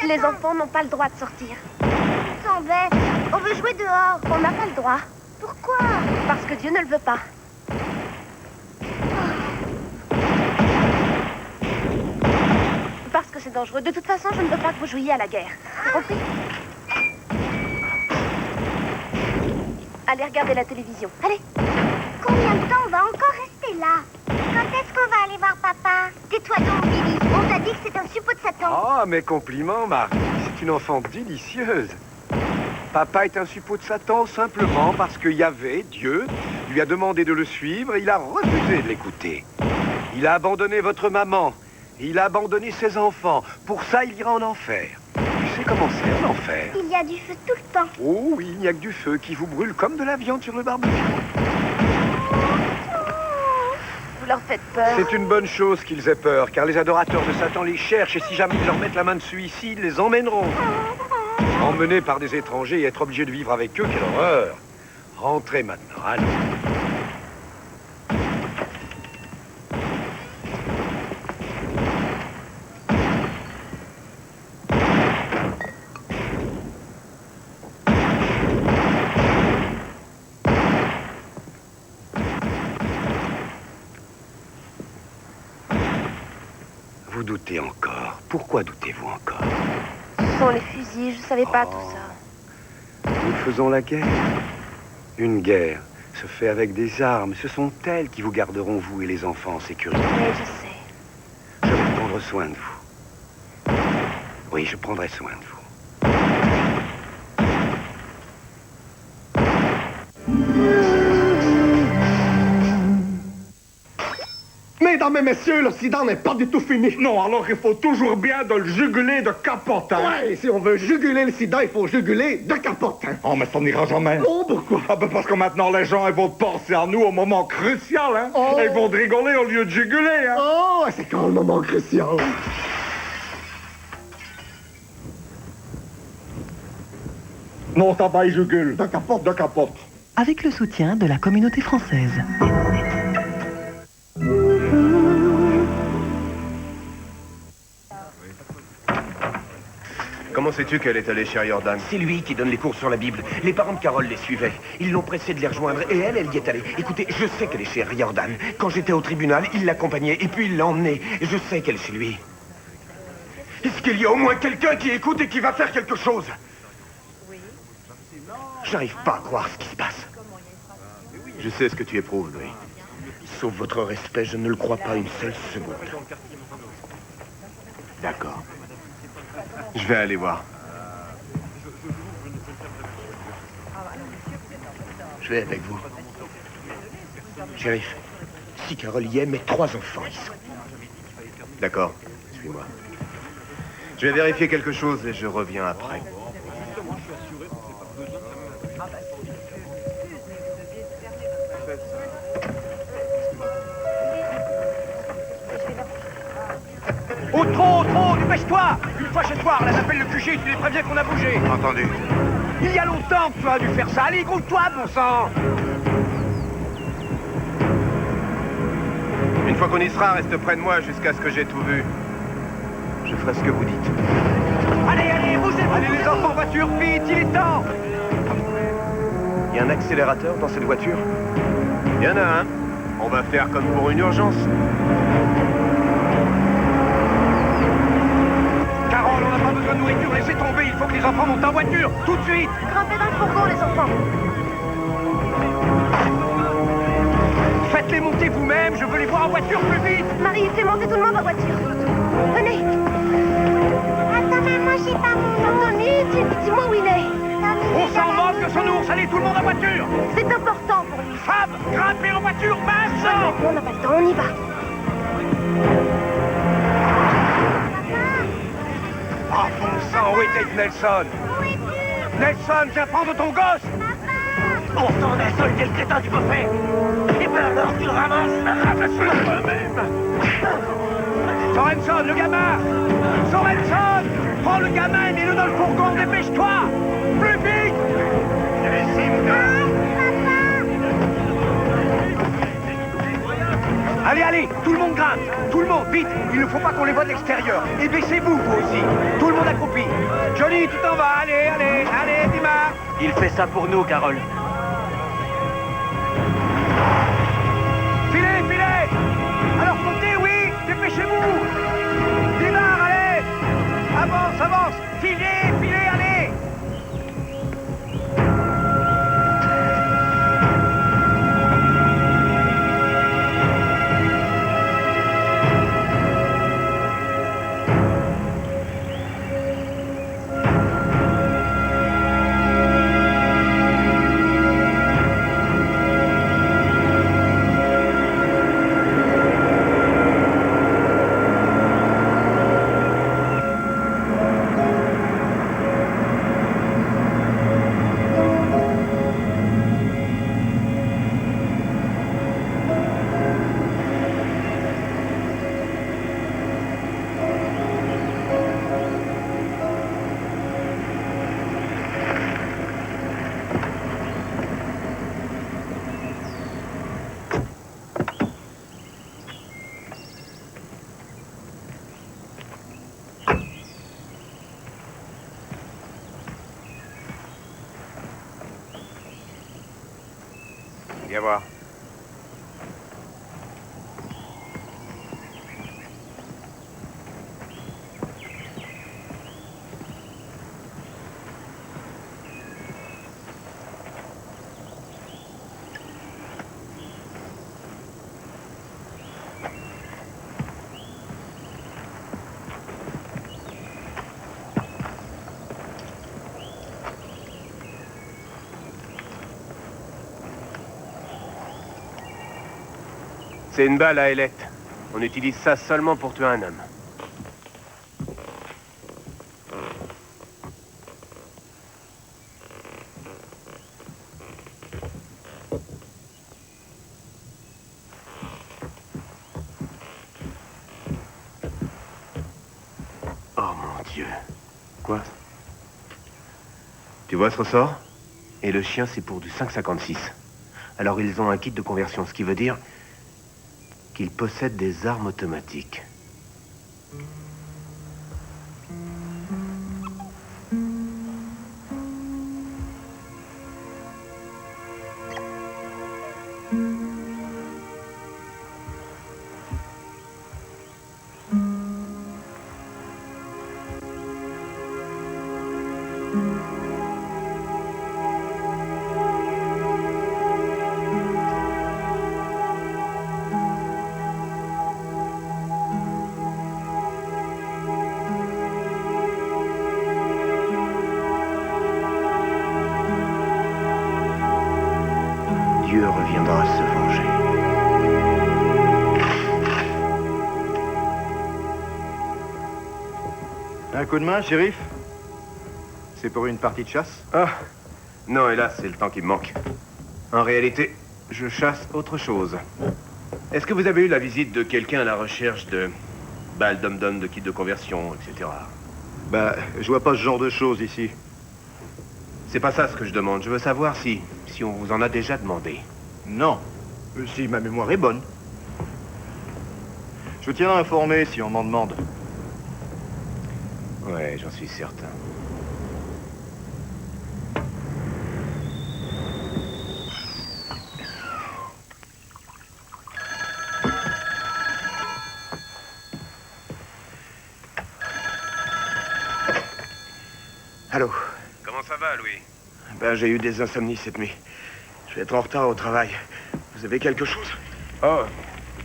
Les enfants n'ont pas le droit de sortir. Ils sont bêtes. On veut jouer dehors. On n'a pas le droit. Pourquoi? Parce que Dieu ne le veut pas. Parce que c'est dangereux. De toute façon, je ne veux pas que vous jouiez à la guerre. T'as compris? Allez regarder la télévision. Allez. Combien de temps on va encore rester là? Quand est-ce qu'on va aller voir papa? Tais-toi donc, Billy. On t'a dit que c'est un suppôt de Satan. Ah, mes compliments, Marie. C'est une enfant délicieuse. Papa est un suppôt de Satan simplement parce que Yahvé, Dieu, lui a demandé de le suivre et il a refusé de l'écouter. Il a abandonné votre maman. Il a abandonné ses enfants. Pour ça, il ira en enfer. Tu sais comment c'est, l'enfer? Il y a du feu tout le temps. Oh oui, il n'y a que du feu qui vous brûle comme de la viande sur le barbecue. Vous leur faites peur. C'est une bonne chose qu'ils aient peur, car les adorateurs de Satan les cherchent et si jamais ils leur mettent la main dessus ici, ils les emmèneront. Emmenés par des étrangers et être obligés de vivre avec eux, quelle horreur. Rentrez maintenant, allons. Vous doutez encore. Pourquoi doutez-vous encore? Ce sont les fusils, je savais pas tout ça. Nous faisons la guerre. Une guerre se fait avec des armes. Ce sont elles qui vous garderont, vous et les enfants, en sécurité. Oui, je sais. Je vais prendre soin de vous. Oui, je prendrai soin de vous. Mesdames et messieurs, l'Occident n'est pas du tout fini. Non, alors il faut toujours bien de le juguler de capotin. Ouais, si on veut juguler le sida, il faut juguler de capotin. Oh, mais ça n'ira jamais. Oh, pourquoi? Ah, ben parce que maintenant, les gens, ils vont penser à nous au moment crucial, hein. Oh. Et ils vont rigoler au lieu de juguler, hein. Oh, c'est quand le moment crucial? Non, ça va, il jugule. De capote, de capote. Avec le soutien de la communauté française. Comment sais-tu qu'elle est allée chez Jordan? C'est lui qui donne les cours sur la Bible. Les parents de Carole les suivaient. Ils l'ont pressée de les rejoindre et elle y est allée. Écoutez, je sais qu'elle est chez Jordan. Quand j'étais au tribunal, il l'accompagnait et puis il l'a emmenée. Je sais qu'elle est chez lui. Est-ce qu'il y a au moins quelqu'un qui écoute et qui va faire quelque chose? J'arrive pas à croire ce qui se passe. Je sais ce que tu éprouves, Louis. Sauf votre respect, je ne le crois pas une seule seconde. D'accord. Je vais aller voir. Je vais avec vous. Shérif, si Carole y est, mes 3 enfants y sont. D'accord, suis-moi. Je vais vérifier quelque chose et je reviens après. Oh, trop, dépêche-toi! Une fois chez toi, là j'appelle le QG, tu les préviens qu'on a bougé. Entendu. Il y a longtemps que tu as dû faire ça. Allez, groupe-toi, bon sang! Une fois qu'on y sera, reste près de moi jusqu'à ce que j'ai tout vu. Je ferai ce que vous dites. Allez, bougez-vous! Allez, les enfants, voiture, vite, il est temps! Il y a un accélérateur dans cette voiture? Il y en a un. On va faire comme pour une urgence. Carole, on n'a pas besoin de nourriture, laissez tomber, il faut que les enfants montent en voiture, tout de suite! Grimpez dans le fourgon, les enfants. Faites-les monter vous-même, je veux les voir en voiture plus vite! Marie, fais monter tout le monde en voiture. Venez. Attends, maman, j'ai pas mon nom. Tony, dis-moi où il est. On s'en moque de son ours, allez tout le monde en voiture! C'est important pour lui. Fab, grimpez en voiture, maintenant! On n'a pas le temps, on y va. Ah, bon sang, où était Nelson? Nelson, viens prendre ton gosse! Oh, On a soldé le crétin du buffet. Et ben alors, tu le ramasses. Ramasse-le toi-même. Sorenson, le gamin! Sorenson! Prends le gamin et mets-le dans le fourgon, dépêche-toi! Plus vite! Allez, allez, tout le monde grimpe! Tout le monde, vite! Il ne faut pas qu'on les voie de l'extérieur. Et baissez-vous, vous aussi. Tout le monde accroupi. Johnny, tu t'en vas. Allez, allez, allez, démarre! Il fait ça pour nous, Carole. Filez, filez! Alors montez, oui! Dépêchez-vous! Démarre, allez! Avance, avance! Filez, filez, allez! Viens voir. C'est une balle à ailette. On utilise ça seulement pour tuer un homme. Oh mon Dieu. Quoi? Tu vois ce ressort? Et le chien, c'est pour du 5,56. Alors ils ont un kit de conversion, ce qui veut dire qu'ils possèdent des armes automatiques. Dieu reviendra se venger. Un coup de main, shérif? C'est pour une partie de chasse? Ah, non, hélas, c'est le temps qui me manque. En réalité, je chasse autre chose. Est-ce que vous avez eu la visite de quelqu'un à la recherche de balles dom-dom, de kits de conversion, etc. Bah, je vois pas ce genre de choses ici. C'est pas ça ce que je demande. Je veux savoir si on vous en a déjà demandé. Non. Si ma mémoire est bonne. Je vous tiens informé si on m'en demande. Ouais, j'en suis certain. Allô? Comment ça va, Louis? Ben, j'ai eu des insomnies cette nuit. Je vais être en retard au travail. Vous avez quelque chose? Oh,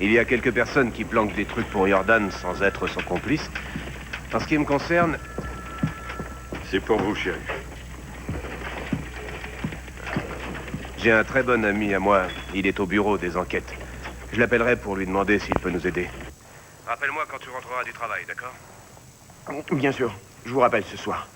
il y a quelques personnes qui planquent des trucs pour Jordan sans être son complice. En ce qui me concerne... C'est pour vous, chéri. J'ai un très bon ami à moi. Il est au bureau des enquêtes. Je l'appellerai pour lui demander s'il peut nous aider. Rappelle-moi quand tu rentreras du travail, d'accord? Bien sûr. Je vous rappelle ce soir.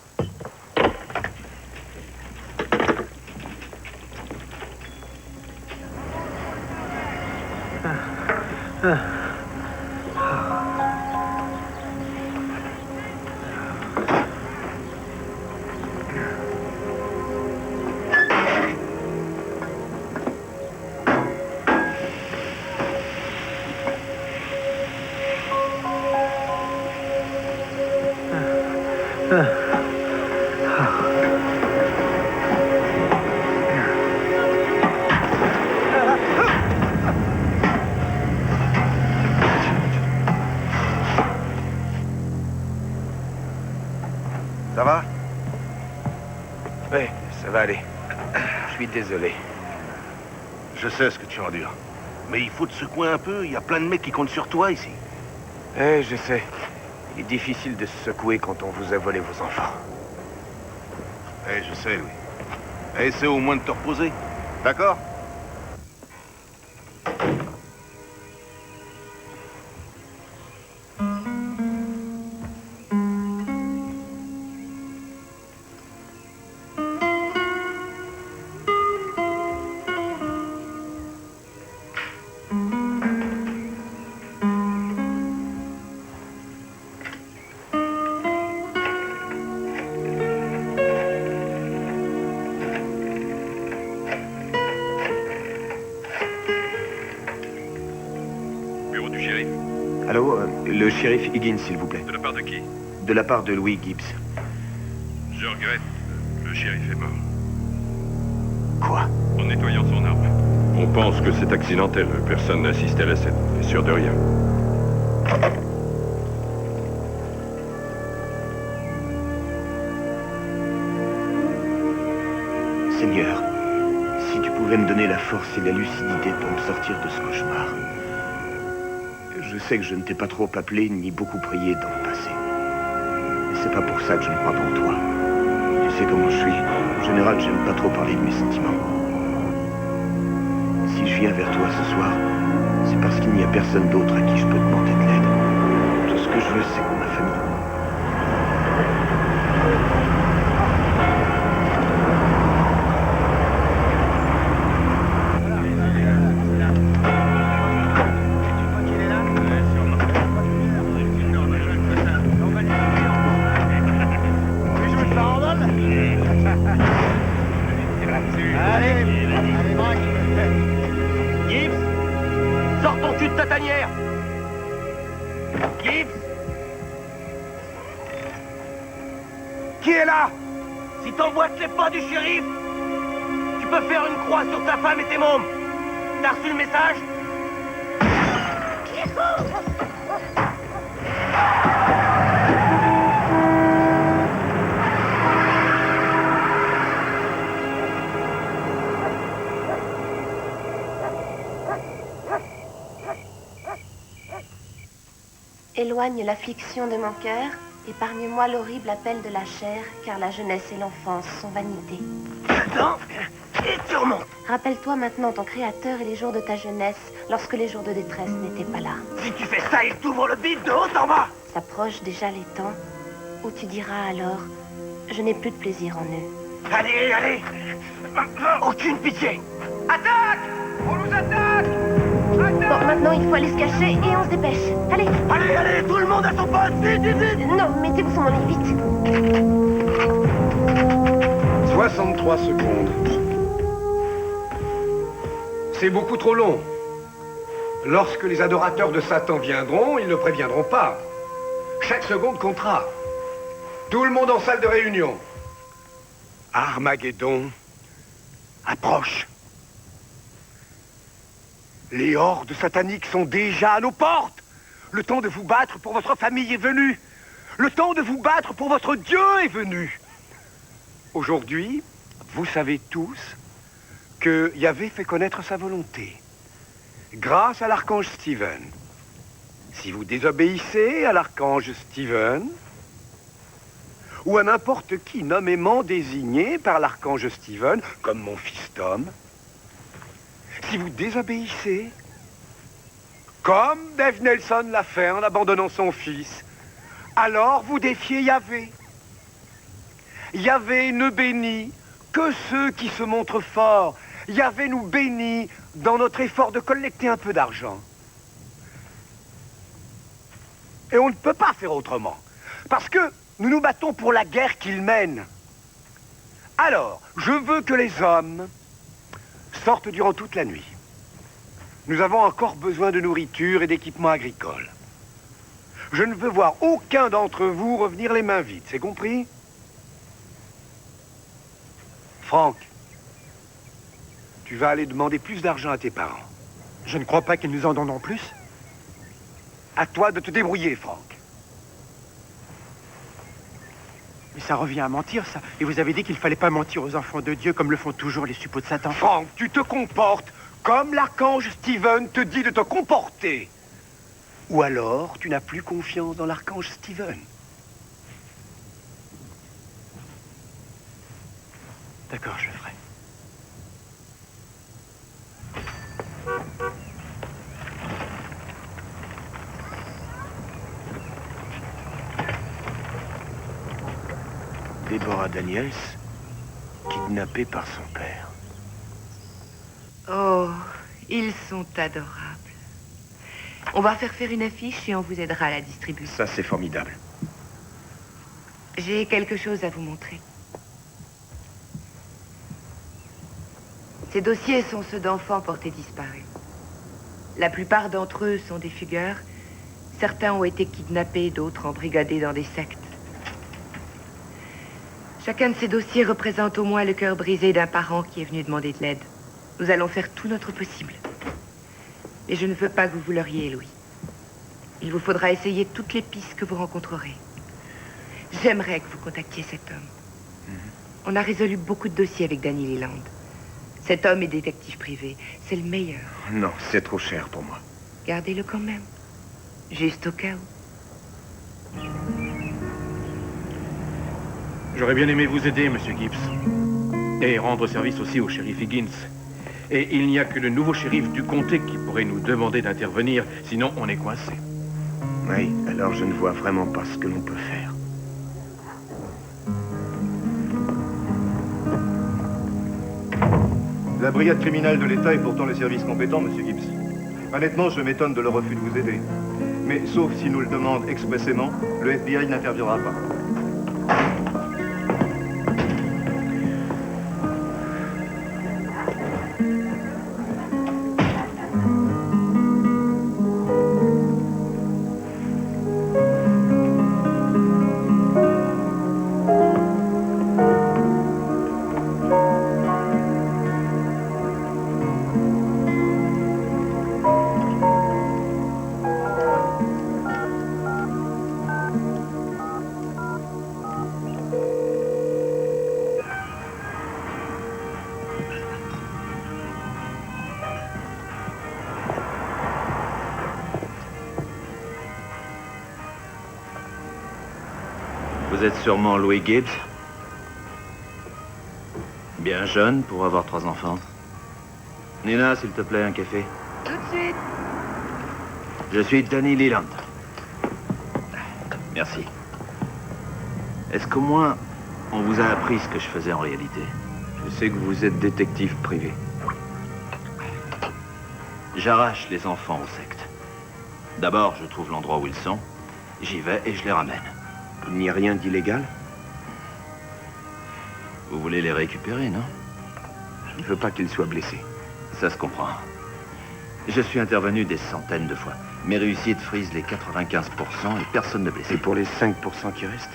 Ça va? Oui, ça va aller. Je suis désolé. Je sais ce que tu endures. Mais il faut te secouer un peu, il y a plein de mecs qui comptent sur toi ici. Eh, je sais. Il est difficile de se secouer quand on vous a volé vos enfants. Eh, je sais, Louis. Essaie au moins de te reposer. D'accord? Bureau du shérif. Allô, le shérif Higgins, s'il vous plaît. De la part de qui? De la part de Louis Gibbs. Je regrette. Le shérif est mort. Quoi? En nettoyant son arme. On pense que c'est accidentel. Personne n'a assisté à la scène. On est sûr de rien. Seigneur, si tu pouvais me donner la force et la lucidité pour me sortir de ce cauchemar. Je sais que je ne t'ai pas trop appelé ni beaucoup prié dans le passé. Mais c'est pas pour ça que je ne crois pas en toi. Tu sais comment je suis. En général, j'aime pas trop parler de mes sentiments. Si je viens vers toi ce soir, c'est parce qu'il n'y a personne d'autre à qui je peux demander de l'aide. Tout ce que je veux, c'est ma famille. Qui est là? Si t'emboîtes les pas du shérif, tu peux faire une croix sur ta femme et tes mômes. T'as reçu le message? Éloigne l'affliction de mon cœur, épargne-moi l'horrible appel de la chair, car la jeunesse et l'enfance sont vanité. Non, et tu remontes. Rappelle-toi maintenant ton Créateur et les jours de ta jeunesse, lorsque les jours de détresse n'étaient pas là. Si tu fais ça, il t'ouvre le bide de haut en bas. S'approchent déjà les temps où tu diras alors, je n'ai plus de plaisir en eux. Allez, allez. Aucune pitié. Attaque! On nous attaque! Bon, maintenant il faut aller se cacher et on se dépêche. Allez! Allez, allez, tout le monde à son poste! Vite, vite, vite! Non, mettez-vous sur mon lit, vite! 63 secondes. C'est beaucoup trop long. Lorsque les adorateurs de Satan viendront, ils ne préviendront pas. Chaque seconde comptera. Tout le monde en salle de réunion. Armageddon approche. Les hordes sataniques sont déjà à nos portes. Le temps de vous battre pour votre famille est venu. Le temps de vous battre pour votre Dieu est venu. Aujourd'hui, vous savez tous que Yahvé fait connaître sa volonté. Grâce à l'archange Stephen. Si vous désobéissez à l'archange Stephen, ou à n'importe qui nommément désigné par l'archange Stephen, comme mon fils Tom, si vous désobéissez, comme Dave Nelson l'a fait en abandonnant son fils, alors vous défiez Yahvé. Yahvé ne bénit que ceux qui se montrent forts. Yahvé nous bénit dans notre effort de collecter un peu d'argent. Et on ne peut pas faire autrement. Parce que nous nous battons pour la guerre qu'il mène. Alors, je veux que les hommes sortent durant toute la nuit. Nous avons encore besoin de nourriture et d'équipements agricoles. Je ne veux voir aucun d'entre vous revenir les mains vides, c'est compris? Franck, tu vas aller demander plus d'argent à tes parents. Je ne crois pas qu'ils nous en donneront plus. À toi de te débrouiller, Franck. Mais ça revient à mentir, ça. Et vous avez dit qu'il fallait pas mentir aux enfants de Dieu comme le font toujours les suppôts de Satan. Franck, tu te comportes comme l'archange Steven te dit de te comporter. Ou alors, tu n'as plus confiance dans l'archange Steven. D'accord, je le ferai. Déborah Daniels, kidnappée par son père. Oh, ils sont adorables. On va faire une affiche et on vous aidera à la distribuer. Ça, c'est formidable. J'ai quelque chose à vous montrer. Ces dossiers sont ceux d'enfants portés disparus. La plupart d'entre eux sont des fugueurs. Certains ont été kidnappés, d'autres embrigadés dans des sectes. Chacun de ces dossiers représente au moins le cœur brisé d'un parent qui est venu demander de l'aide. Nous allons faire tout notre possible. Et je ne veux pas que vous vous leurriez, Louis. Il vous faudra essayer toutes les pistes que vous rencontrerez. J'aimerais que vous contactiez cet homme. On a résolu beaucoup de dossiers avec Danny Leland. Cet homme est détective privé. C'est le meilleur. Non, c'est trop cher pour moi. Gardez-le quand même. Juste au cas où. J'aurais bien aimé vous aider, Monsieur Gibbs. Et rendre service aussi au shérif Higgins. Et il n'y a que le nouveau shérif du comté qui pourrait nous demander d'intervenir, sinon on est coincé. Oui, alors je ne vois vraiment pas ce que l'on peut faire. La brigade criminelle de l'État est pourtant le service compétent, Monsieur Gibbs. Honnêtement, je m'étonne de leur refus de vous aider. Mais sauf si nous le demandent expressément, le FBI n'interviendra pas. Vous êtes sûrement Louis Gibbs. Bien jeune pour avoir 3 enfants. Nina, s'il te plaît, un café. Tout de suite. Je suis Danny Leland. Merci. Est-ce qu'au moins, on vous a appris ce que je faisais en réalité? Je sais que vous êtes détective privé. J'arrache les enfants aux sectes. D'abord, je trouve l'endroit où ils sont. J'y vais et je les ramène. Il n'y a rien d'illégal? Vous voulez les récupérer, non? Je ne veux pas qu'ils soient blessés. Ça se comprend. Je suis intervenu des centaines de fois. Mes réussites frisent les 95% et personne ne blessé. Et pour les 5% qui restent?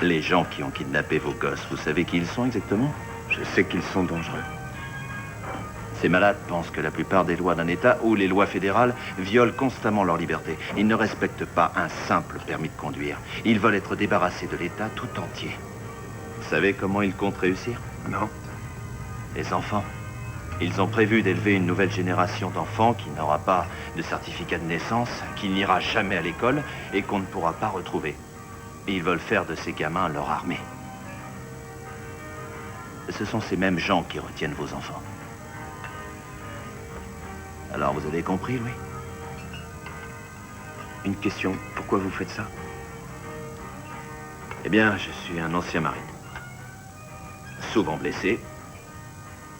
Les gens qui ont kidnappé vos gosses, vous savez qui ils sont exactement? Je sais qu'ils sont dangereux. Ces malades pensent que la plupart des lois d'un État ou les lois fédérales violent constamment leur liberté. Ils ne respectent pas un simple permis de conduire. Ils veulent être débarrassés de l'État tout entier. Vous savez comment ils comptent réussir? Non. Les enfants. Ils ont prévu d'élever une nouvelle génération d'enfants qui n'aura pas de certificat de naissance, qui n'ira jamais à l'école et qu'on ne pourra pas retrouver. Et ils veulent faire de ces gamins leur armée. Ce sont ces mêmes gens qui retiennent vos enfants. Alors, vous avez compris, Louis? Une question, pourquoi vous faites ça? Eh bien, je suis un ancien marine. Souvent blessé,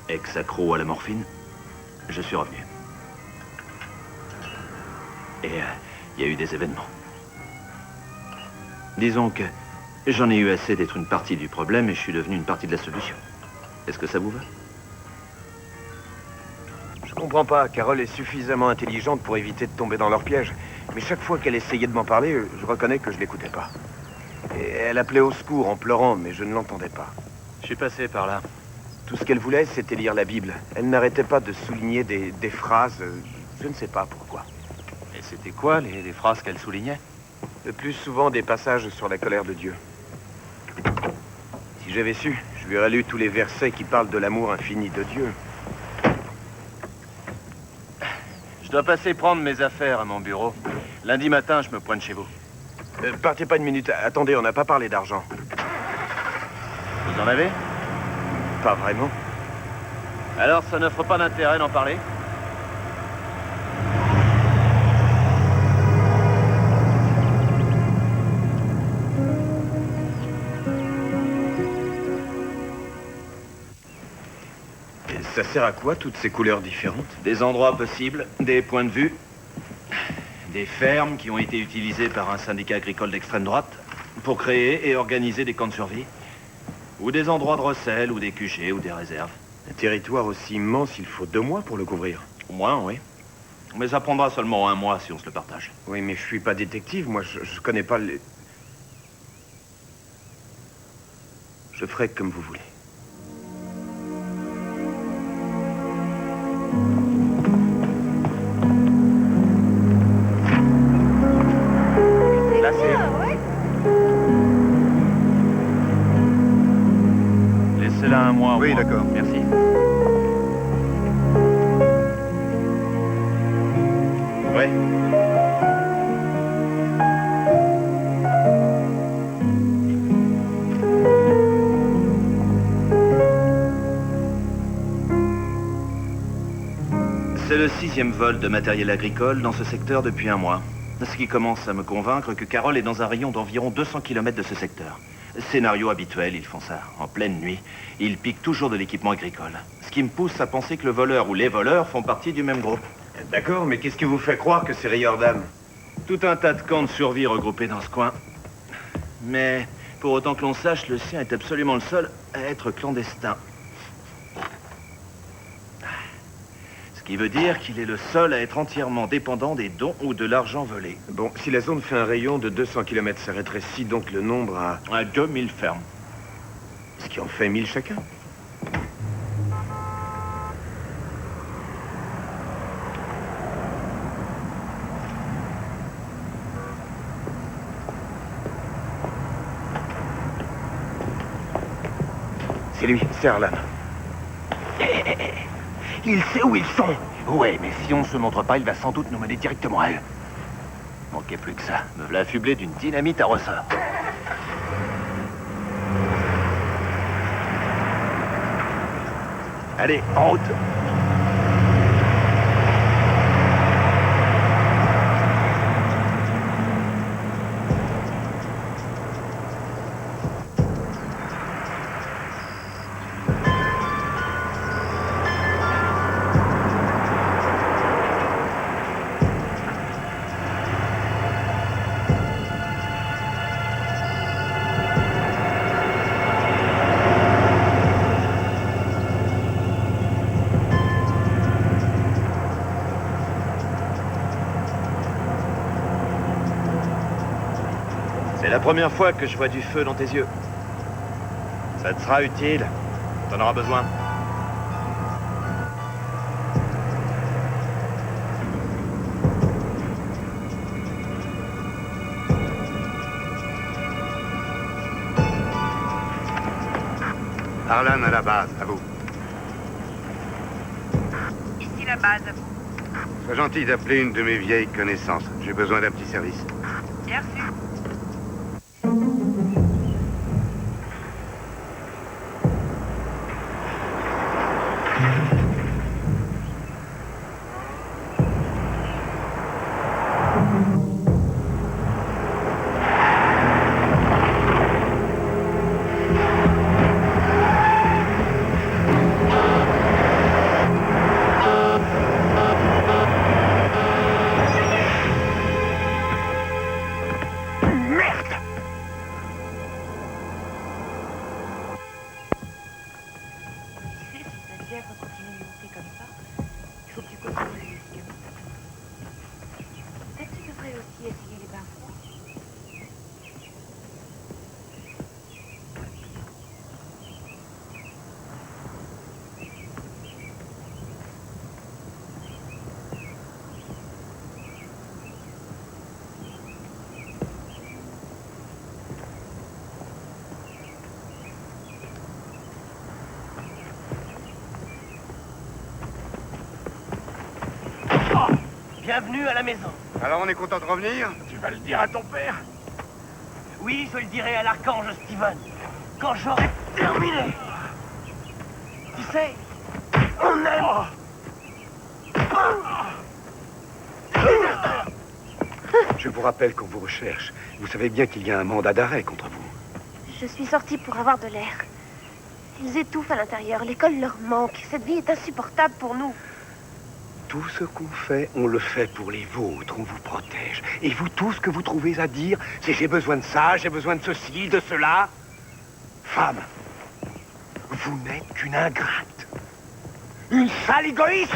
ex-accro à la morphine, je suis revenu. Et il y a eu des événements. Disons que j'en ai eu assez d'être une partie du problème et je suis devenu une partie de la solution. Est-ce que ça vous va? Je comprends pas. Carole est suffisamment intelligente pour éviter de tomber dans leur piège. Mais chaque fois qu'elle essayait de m'en parler, je reconnais que je l'écoutais pas. Et elle appelait au secours en pleurant, mais je ne l'entendais pas. Je suis passé par là. Tout ce qu'elle voulait, c'était lire la Bible. Elle n'arrêtait pas de souligner des phrases, je ne sais pas pourquoi. Et c'était quoi les phrases qu'elle soulignait? Le plus souvent des passages sur la colère de Dieu. Si j'avais su, je lui aurais lu tous les versets qui parlent de l'amour infini de Dieu. Je dois passer prendre mes affaires à mon bureau. Lundi matin, je me pointe chez vous. Partez pas une minute. Attendez, on n'a pas parlé d'argent. Vous en avez? Pas vraiment. Alors, ça n'offre pas d'intérêt d'en parler? Et ça sert à quoi, toutes ces couleurs différentes? Des endroits possibles, des points de vue, des fermes qui ont été utilisées par un syndicat agricole d'extrême droite pour créer et organiser des camps de survie, ou des endroits de recel, ou des QG, ou des réserves. Un territoire aussi immense, il faut 2 mois pour le couvrir. Au moins, oui. Mais ça prendra seulement 1 mois si on se le partage. Oui, mais je suis pas détective, moi, je connais pas les... Je ferai comme vous voulez. Là, c'est... Laissez-la 1 mois. Oui, d'accord. Merci. Ouais. C'est le 6e vol de matériel agricole dans ce secteur depuis 1 mois. Ce qui commence à me convaincre que Carole est dans un rayon d'environ 200 km de ce secteur. Scénario habituel, ils font ça en pleine nuit. Ils piquent toujours de l'équipement agricole. Ce qui me pousse à penser que le voleur ou les voleurs font partie du même groupe. D'accord, mais qu'est-ce qui vous fait croire que c'est rayeurs d'âme? Tout un tas de camps de survie regroupés dans ce coin. Mais pour autant que l'on sache, le sien est absolument le seul à être clandestin. Ce qui veut dire qu'il est le seul à être entièrement dépendant des dons ou de l'argent volé. Bon, si la zone fait un rayon de 200 km, ça rétrécit donc le nombre à 2000 fermes. Ce qui en fait 1000 chacun. C'est lui, c'est Harlan. Il sait où ils sont. Ouais, mais si on ne se montre pas, il va sans doute nous mener directement à eux. Manquait plus que ça. Me voilà affublé d'une dynamite à ressort. Allez, en route. C'est la première fois que je vois du feu dans tes yeux. Ça te sera utile. T'en auras besoin. Harlan à la base, à vous. Ici la base. Sois gentil d'appeler une de mes vieilles connaissances. J'ai besoin d'un petit service. Bien reçu. monter comme ça, il faut que tu continues les médicaments. Peut-être que tu devrais aussi essayer les bains froids. Bienvenue à la maison. Alors on est content de revenir? Tu vas le dire à ton père? Oui, je le dirai à l'archange Steven, quand j'aurai terminé. Tu sais, on aime... Je vous rappelle qu'on vous recherche. Vous savez bien qu'il y a un mandat d'arrêt contre vous. Je suis sortie pour avoir de l'air. Ils étouffent à l'intérieur. L'école leur manque. Cette vie est insupportable pour nous. Tout ce qu'on fait, on le fait pour les vôtres. On vous protège. Et vous, tout ce que vous trouvez à dire, c'est j'ai besoin de ça, j'ai besoin de ceci, de cela. Femme, vous n'êtes qu'une ingrate. Une sale égoïste.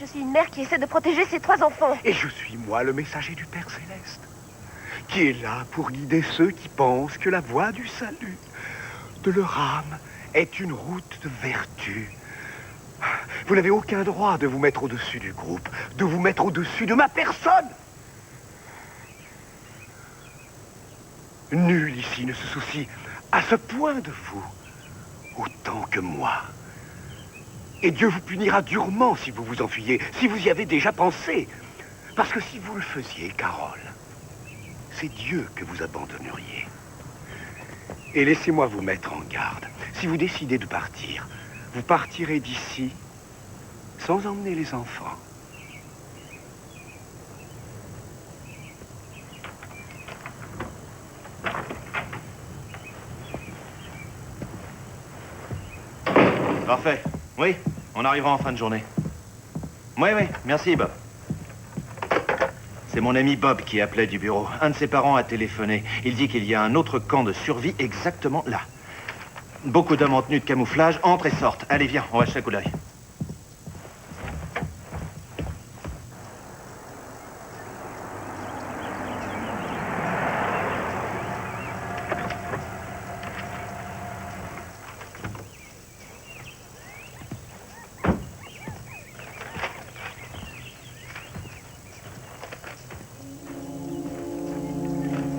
Je suis une mère qui essaie de protéger ses 3 enfants. Et je suis, moi, le messager du Père Céleste, qui est là pour guider ceux qui pensent que la voie du salut de leur âme est une route de vertu. Vous n'avez aucun droit de vous mettre au-dessus du groupe, de vous mettre au-dessus de ma personne. Nul ici ne se soucie à ce point de vous, autant que moi. Et Dieu vous punira durement si vous vous enfuyez, si vous y avez déjà pensé. Parce que si vous le faisiez, Carole, c'est Dieu que vous abandonneriez. Et laissez-moi vous mettre en garde. Si vous décidez de partir, vous partirez d'ici sans emmener les enfants. Parfait. Oui, on arrivera en fin de journée. Oui, merci Bob. C'est mon ami Bob qui appelait du bureau. Un de ses parents a téléphoné. Il dit qu'il y a un autre camp de survie exactement là. Beaucoup d'hommes en tenue de camouflage entrent et sortent. Allez, viens, on va jeter un coup d'œil.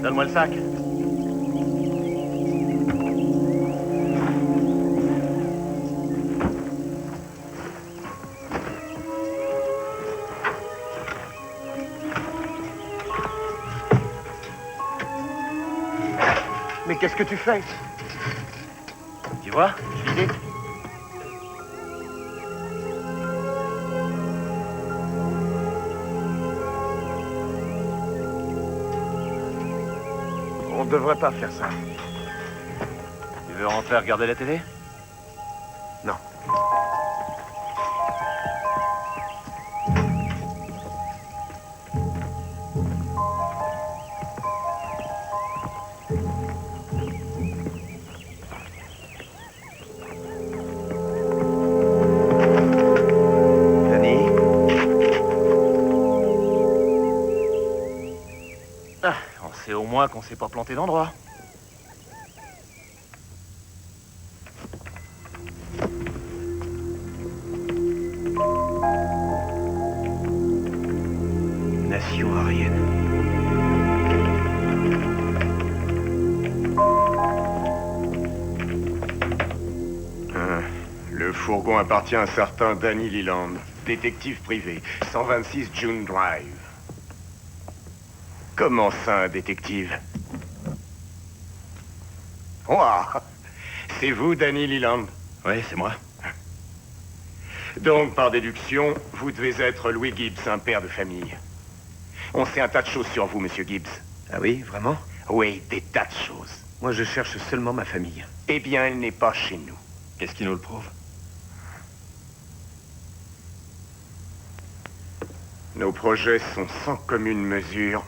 Donne-moi le sac. Mais qu'est-ce que tu fais? Tu vois, je disais. On ne devrait pas faire ça. Tu veux rentrer regarder la télé? Non. Danny? Ah, on sait au moins qu'on s'est pas planté d'endroit. Nation arienne. Le fourgon appartient à un certain Danny Leland, détective privé, 126 June Drive. Comment ça, un détective? Ouah, c'est vous, Danny Leland? Oui, c'est moi. Donc, par déduction, vous devez être Louis Gibbs, un père de famille. On sait un tas de choses sur vous, monsieur Gibbs. Ah oui, vraiment? Oui, des tas de choses. Moi, je cherche seulement ma famille. Eh bien, elle n'est pas chez nous. Qu'est-ce qui nous le prouve? Nos projets sont sans commune mesure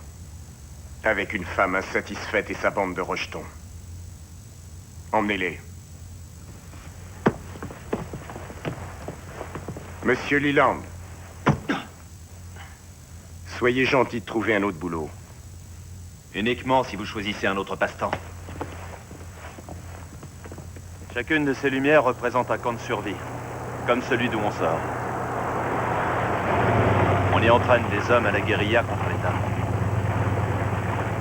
avec une femme insatisfaite et sa bande de rejetons. Emmenez-les. Monsieur Leland, soyez gentil de trouver un autre boulot. Uniquement si vous choisissez un autre passe-temps. Chacune de ces lumières représente un camp de survie, comme celui d'où on sort. On y entraîne des hommes à la guérilla contre l'État.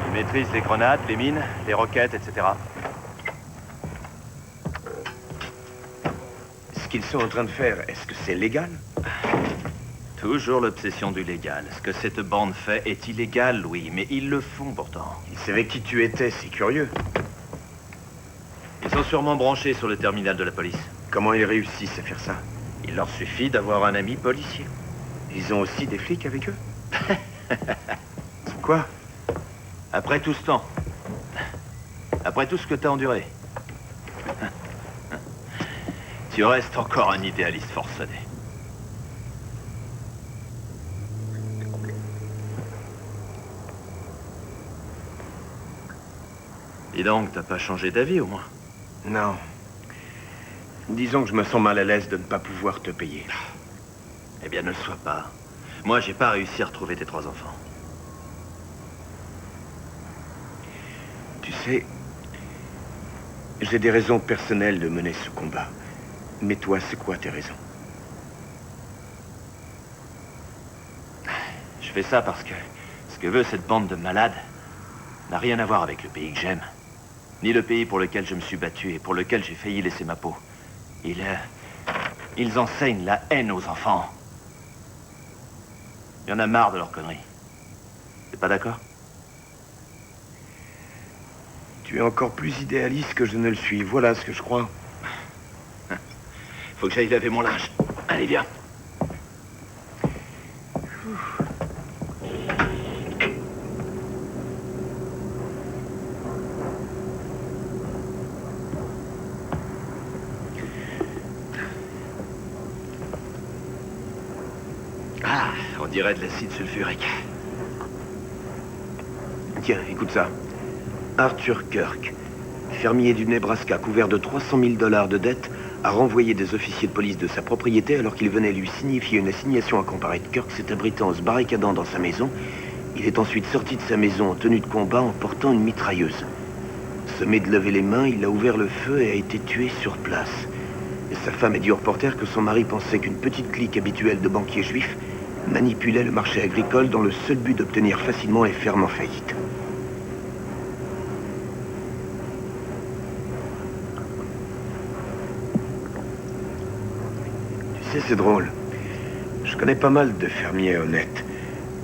Ils maîtrisent les grenades, les mines, les roquettes, etc. Ce qu'ils sont en train de faire, est-ce que c'est légal? Toujours l'obsession du légal. Ce que cette bande fait est illégal, Louis, mais ils le font pourtant. Ils savaient qui tu étais, c'est curieux. Ils sont sûrement branchés sur le terminal de la police. Comment ils réussissent à faire ça? Il leur suffit d'avoir un ami policier. Ils ont aussi des flics avec eux? Quoi? Après tout ce temps, après tout ce que t'as enduré, tu restes encore un idéaliste forcené. Dis donc, t'as pas changé d'avis au moins? Non. Disons que je me sens mal à l'aise de ne pas pouvoir te payer. Eh bien, ne le sois pas. Moi, j'ai pas réussi à retrouver tes 3 enfants. Tu sais, j'ai des raisons personnelles de mener ce combat. Mais toi, c'est quoi tes raisons? Je fais ça parce que ce que veut cette bande de malades n'a rien à voir avec le pays que j'aime. Ni le pays pour lequel je me suis battu et pour lequel j'ai failli laisser ma peau. Ils enseignent la haine aux enfants. Il y en a marre de leurs conneries. T'es pas d'accord? Tu es encore plus idéaliste que je ne le suis. Voilà ce que je crois. Faut que j'aille laver mon linge. Allez, viens. Ah, on dirait de l'acide sulfurique. Tiens, écoute ça. Arthur Kirk, fermier du Nebraska, couvert de 300 000 $ de dettes, a renvoyé des officiers de police de sa propriété alors qu'il venait lui signifier une assignation à comparaître. Kirk s'est abrité en se barricadant dans sa maison. Il est ensuite sorti de sa maison en tenue de combat en portant une mitrailleuse. Sommé de lever les mains, il a ouvert le feu et a été tué sur place. Et sa femme a dit au reporter que son mari pensait qu'une petite clique habituelle de banquiers juifs manipulait le marché agricole dans le seul but d'obtenir facilement les fermes en faillite. Tu sais, c'est drôle. Je connais pas mal de fermiers honnêtes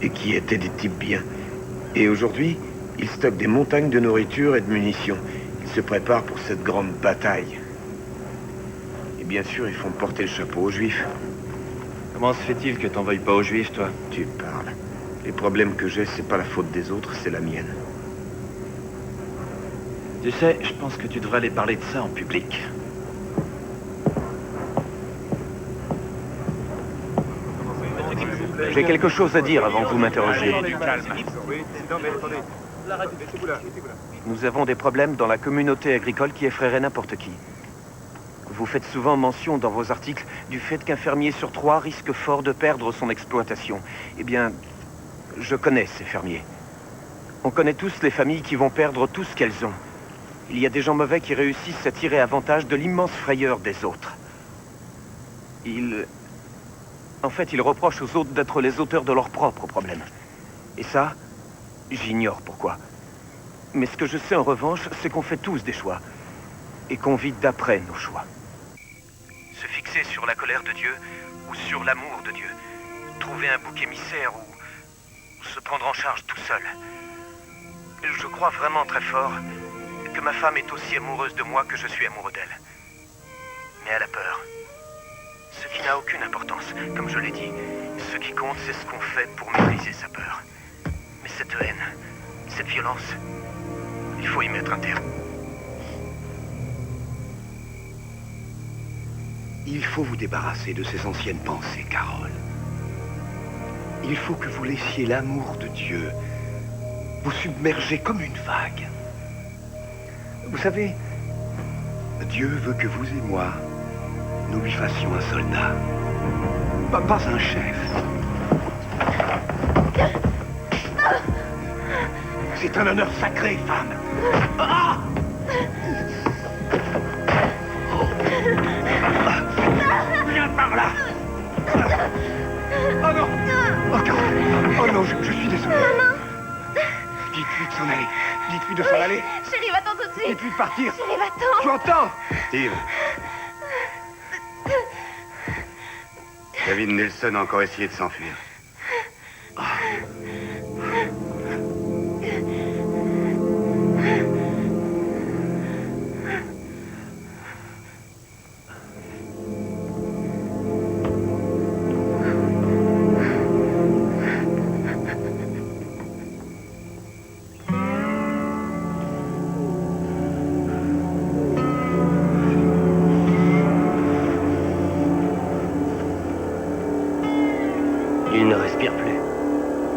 et qui étaient des types bien. Et aujourd'hui, ils stockent des montagnes de nourriture et de munitions. Ils se préparent pour cette grande bataille. Et bien sûr, ils font porter le chapeau aux Juifs. Comment se fait-il que t'en veuilles pas aux Juifs, toi? Tu parles. Les problèmes que j'ai, c'est pas la faute des autres, c'est la mienne. Tu sais, je pense que tu devrais aller parler de ça en public. J'ai quelque chose à dire avant que vous m'interrogiez. Nous avons des problèmes dans la communauté agricole qui effraieraient n'importe qui. Vous faites souvent mention dans vos articles du fait qu'un fermier sur 3 risque fort de perdre son exploitation. Eh bien, je connais ces fermiers. On connaît tous les familles qui vont perdre tout ce qu'elles ont. Il y a des gens mauvais qui réussissent à tirer avantage de l'immense frayeur des autres. En fait, ils reprochent aux autres d'être les auteurs de leurs propres problèmes. Et ça, j'ignore pourquoi. Mais ce que je sais en revanche, c'est qu'on fait tous des choix. Et qu'on vit d'après nos choix. Se fixer sur la colère de Dieu ou sur l'amour de Dieu. Trouver un bouc émissaire ou se prendre en charge tout seul. Je crois vraiment très fort que ma femme est aussi amoureuse de moi que je suis amoureux d'elle. Mais elle a peur. Ce qui n'a aucune importance, comme je l'ai dit. Ce qui compte, c'est ce qu'on fait pour maîtriser sa peur. Mais cette haine, cette violence, il faut y mettre un terme. Il faut vous débarrasser de ces anciennes pensées, Carole. Il faut que vous laissiez l'amour de Dieu vous submerger comme une vague. Vous savez, Dieu veut que vous et moi, nous lui fassions un soldat. Pas un chef. C'est un honneur sacré, femme. Ah! Viens par là. Oh non. Oh, Carole. Oh non, je suis désolé. Maman. Dites-lui de s'en aller. Dites-lui de s'en aller. Chérie, va-t'en tout de suite. Dites-lui de partir. Chérie, va-t'en. Tu entends? Steve. David Nelson a encore essayé de s'enfuir. Il ne respire plus.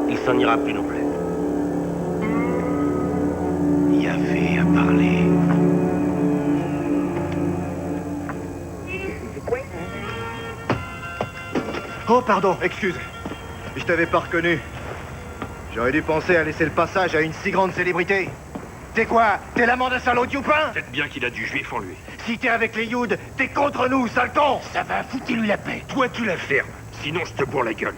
Il s'en ira plus non plus. Yahvé a parlé. Oh, pardon, excuse. Je t'avais pas reconnu. J'aurais dû penser à laisser le passage à une si grande célébrité. T'es quoi? T'es l'amant d'un salaud de Youpin? Faites bien qu'il a du juif en lui. Si t'es avec les Youds, t'es contre nous, sale con! Ça va, foutez-lui la paix. Toi, tu la fermes. Sinon, je te bourre la gueule.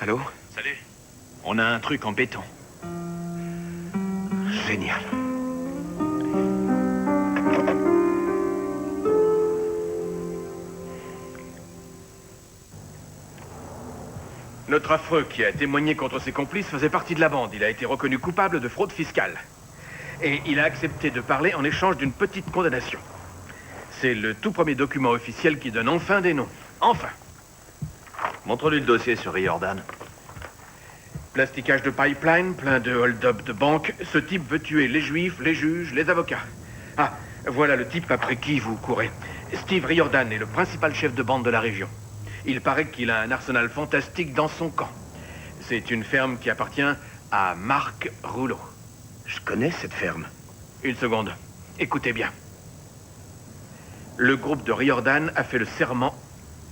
Allô? Salut. On a un truc en béton. Génial. Notre affreux qui a témoigné contre ses complices faisait partie de la bande. Il a été reconnu coupable de fraude fiscale. Et il a accepté de parler en échange d'une petite condamnation. C'est le tout premier document officiel qui donne enfin des noms. Enfin. Montre-lui le dossier sur Riordan. Plasticage de pipeline, plein de hold-up de banque. Ce type veut tuer les juifs, les juges, les avocats. Ah, voilà le type après qui vous courez. Steve Riordan est le principal chef de bande de la région. Il paraît qu'il a un arsenal fantastique dans son camp. C'est une ferme qui appartient à Marc Rouleau. Je connais cette ferme. Une seconde. Écoutez bien. Le groupe de Riordan a fait le serment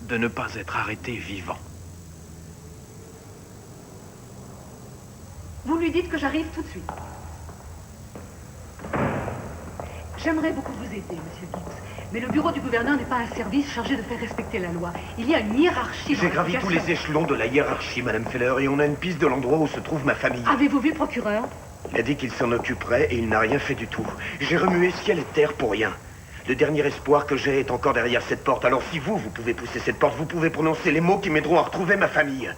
de ne pas être arrêté vivant. Vous lui dites que j'arrive tout de suite. J'aimerais beaucoup vous aider, Monsieur Gibbs. Mais le bureau du gouverneur n'est pas un service chargé de faire respecter la loi. Il y a une hiérarchie. J'ai gravi tous les échelons de la hiérarchie, Madame Feller, et on a une piste de l'endroit où se trouve ma famille. Avez-vous vu le procureur? Il a dit qu'il s'en occuperait et il n'a rien fait du tout. J'ai remué ciel et terre pour rien. Le dernier espoir que j'ai est encore derrière cette porte. Alors si vous pouvez pousser cette porte, vous pouvez prononcer les mots qui m'aideront à retrouver ma famille.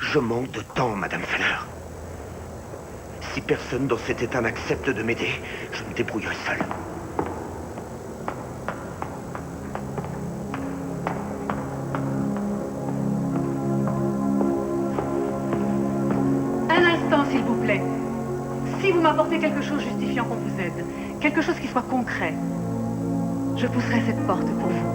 Je manque de temps, Madame Feller. Si personne dans cet état n'accepte de m'aider, je me débrouillerai seul. Un instant, s'il vous plaît. Si vous m'apportez quelque chose justifiant qu'on vous aide, quelque chose qui soit concret, je pousserai cette porte pour vous.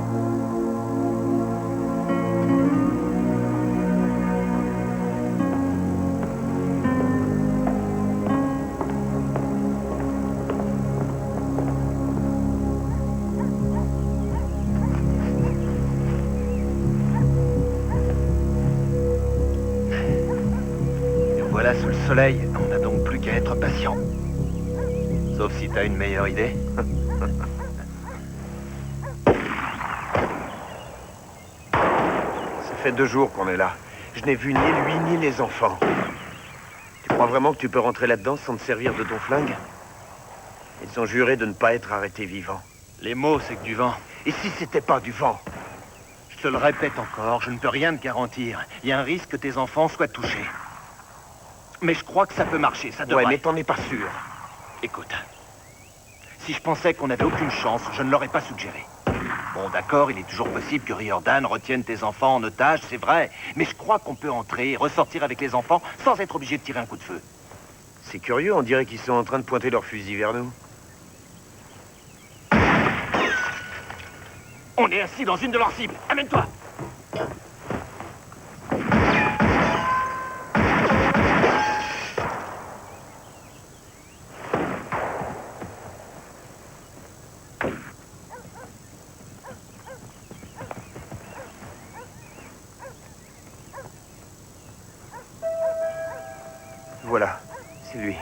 Voilà sous le soleil, on n'a donc plus qu'à être patient. Sauf si t'as une meilleure idée. Ça fait 2 jours qu'on est là. Je n'ai vu ni lui ni les enfants. Tu crois vraiment que tu peux rentrer là-dedans sans te servir de ton flingue? Ils ont juré de ne pas être arrêtés vivants. Les mots, c'est que du vent. Et si c'était pas du vent? Je te le répète encore, je ne peux rien te garantir. Il y a un risque que tes enfants soient touchés. Mais je crois que ça peut marcher, ça devrait. Ouais, mais t'en es pas sûr. Écoute, si je pensais qu'on n'avait aucune chance, je ne l'aurais pas suggéré. Bon, d'accord, il est toujours possible que Riordan retienne tes enfants en otage, c'est vrai. Mais je crois qu'on peut entrer et ressortir avec les enfants sans être obligé de tirer un coup de feu. C'est curieux, on dirait qu'ils sont en train de pointer leurs fusils vers nous. On est assis dans une de leurs cibles. Amène-toi! Voilà, c'est lui.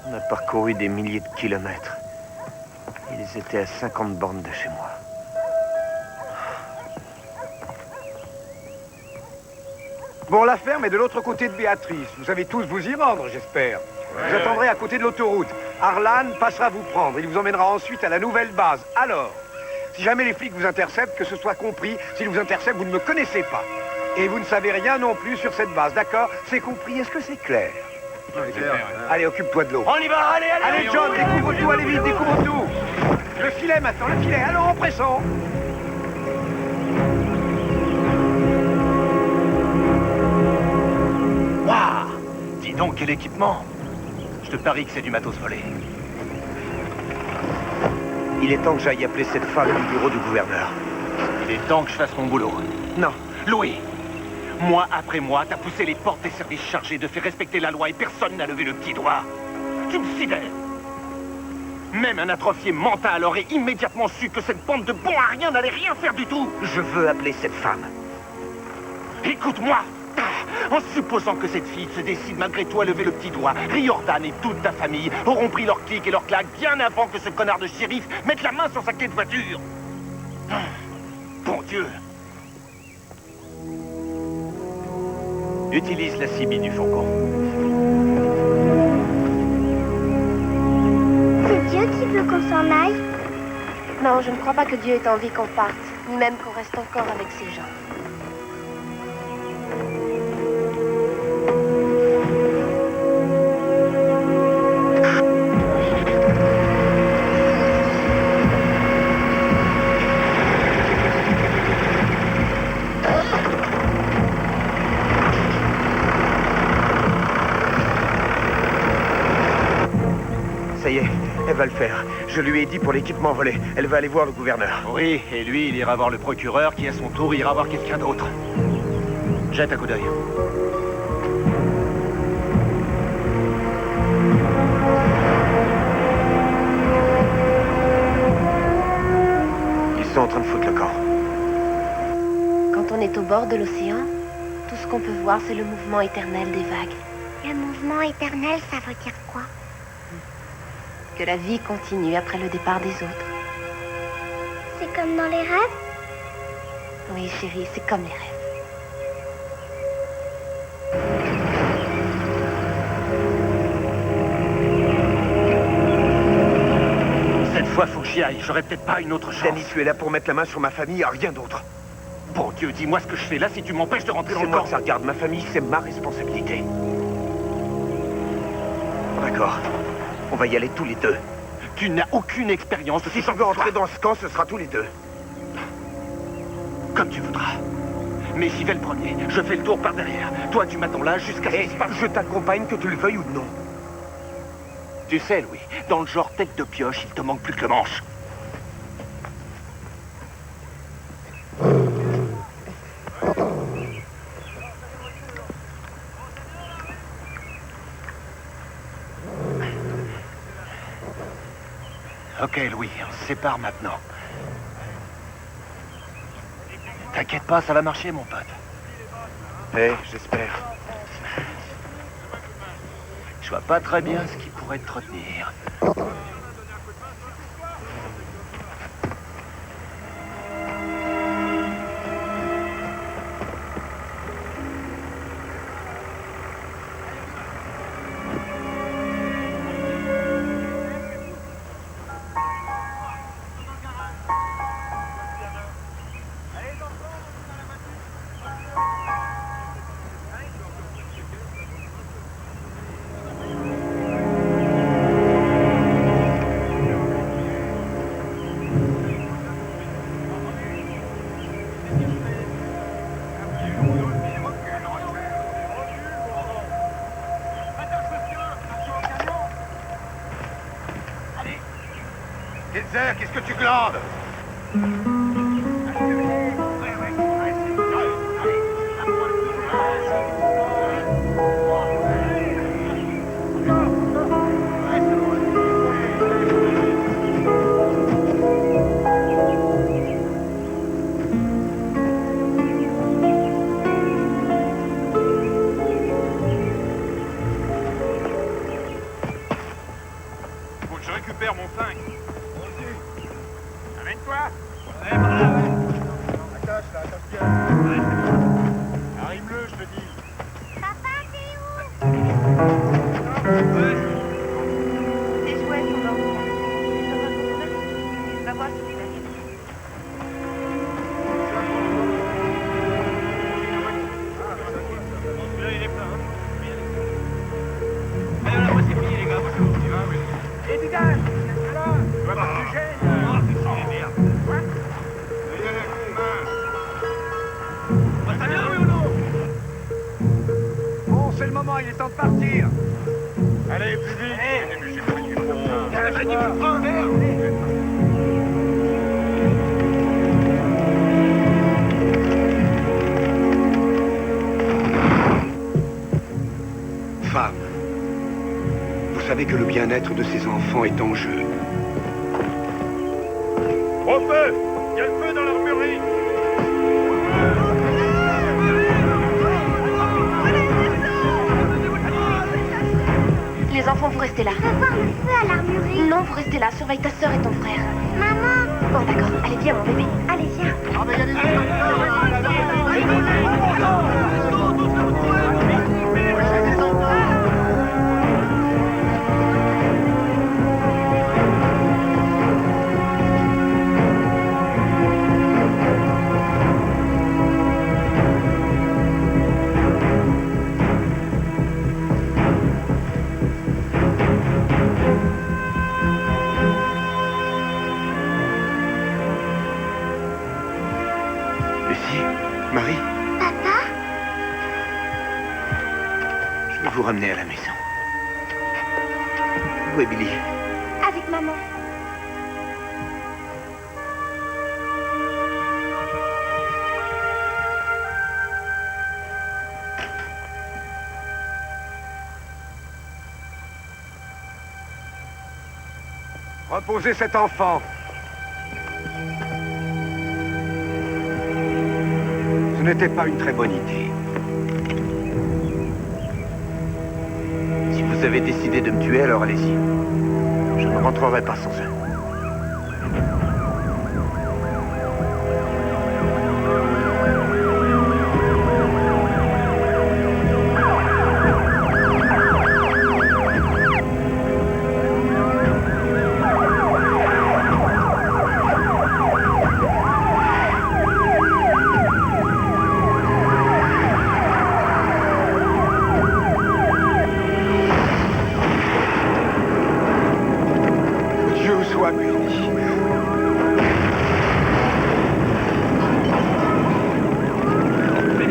On a parcouru des milliers de kilomètres. Ils étaient à 50 bornes de chez moi. Bon, la ferme est de l'autre côté de Béatrice. Vous savez tous vous y rendre, j'espère. Vous attendrez à côté de l'autoroute. Arlan passera vous prendre. Il vous emmènera ensuite à la nouvelle base. Alors, si jamais les flics vous interceptent, que ce soit compris, s'ils vous interceptent, vous ne me connaissez pas. Et vous ne savez rien non plus sur cette base, d'accord? C'est compris, est-ce que c'est clair? Allez, occupe-toi de l'eau. On y va, allez, allez! Allez, John, découvre tout, allez vite, découvre tout. Le filet maintenant, le filet, alors empressons. Waouh! Dis donc, quel équipement! Je te parie que c'est du matos volé. Il est temps que j'aille appeler cette femme du bureau du gouverneur. Il est temps que je fasse mon boulot. Non. Louis, mois après mois, t'as poussé les portes des services chargés de faire respecter la loi et personne n'a levé le petit doigt. Tu me sidères. Même un atrophié mental aurait immédiatement su que cette bande de bons à rien n'allait rien faire du tout. Je veux appeler cette femme. Écoute-moi. En supposant que cette fille se décide malgré toi à lever le petit doigt, Riordan et toute ta famille auront pris leur clic et leur claque bien avant que ce connard de shérif mette la main sur sa clé de voiture. Bon Dieu. Utilise la CB du Faucon. C'est Dieu qui veut qu'on s'en aille? Non, je ne crois pas que Dieu ait envie qu'on parte, ni même qu'on reste encore avec ces gens. Ça y est, elle va le faire. Je lui ai dit pour l'équipement volé. Elle va aller voir le gouverneur. Oui, et lui, il ira voir le procureur qui, à son tour, ira voir quelqu'un d'autre. Jette un coup d'œil. Ils sont en train de foutre le camp. Quand on est au bord de l'océan, tout ce qu'on peut voir, c'est le mouvement éternel des vagues. Le mouvement éternel, ça veut dire quoi? Que la vie continue après le départ des autres. C'est comme dans les rêves? Oui, chérie, c'est comme les rêves. fois, faut que j'y aille. J'aurais peut-être pas une autre chance. Danny, tu es là pour mettre la main sur ma famille, rien d'autre. Bon Dieu, dis-moi ce que je fais là si tu m'empêches de rentrer dans C'est le moi camp. que ça regarde. Ma famille, c'est ma responsabilité. D'accord. On va y aller tous les deux. Tu n'as aucune expérience de Si tu veux entrer dans ce camp, ce sera tous les deux. Comme tu voudras. Mais j'y vais le premier. Je fais le tour par derrière. Toi, tu m'attends là jusqu'à ce qu'il se passe. Je t'accompagne, que tu le veuilles ou non. Tu sais, Louis, dans le genre tête de pioche, il te manque plus que le manche. Ok, Louis, on se sépare maintenant. T'inquiète pas, ça va marcher, mon pote. J'espère. Je vois pas très bien ce qui pourrait te retenir. Ketzer, qu'est-ce que tu glandes? Faut que je récupère mon flingue. Amène-toi. Attache là, attache bien. Arrive-le, je te dis. Papa, t'es où? Les jouets sont dans le coin. Va voir si tu l'as. Là, il est plein. Allez, voilà, moi c'est fini, les gars. Moi, je vous dis, oui. Et dégage. Là, tu vois pas que tu gênes. Oh, c'est chier, merde. Quoi? Bah, ça vient, oui ou non? Bon, c'est le moment, il est temps de partir. Allez, plus vite. J'ai dit, vous prends un verre. Femme, vous savez que le bien-être de ces enfants est en jeu. Au feu! Il y a le feu dans l'armurerie! Les enfants, vous restez là. Je veux voir le feu à l'armurerie. Non, vous restez là. Surveille ta sœur et ton frère. Maman. Bon, d'accord. Allez, viens, mon bébé. Allez, viens. Ah, mais il y a des Lucie, Marie, Papa? je vais vous ramener à la maison. Où est Billy? Avec maman. Reposez cet enfant. Ce n'était pas une très bonne idée. Si vous avez décidé de me tuer, alors allez-y. Je ne rentrerai pas sans eux.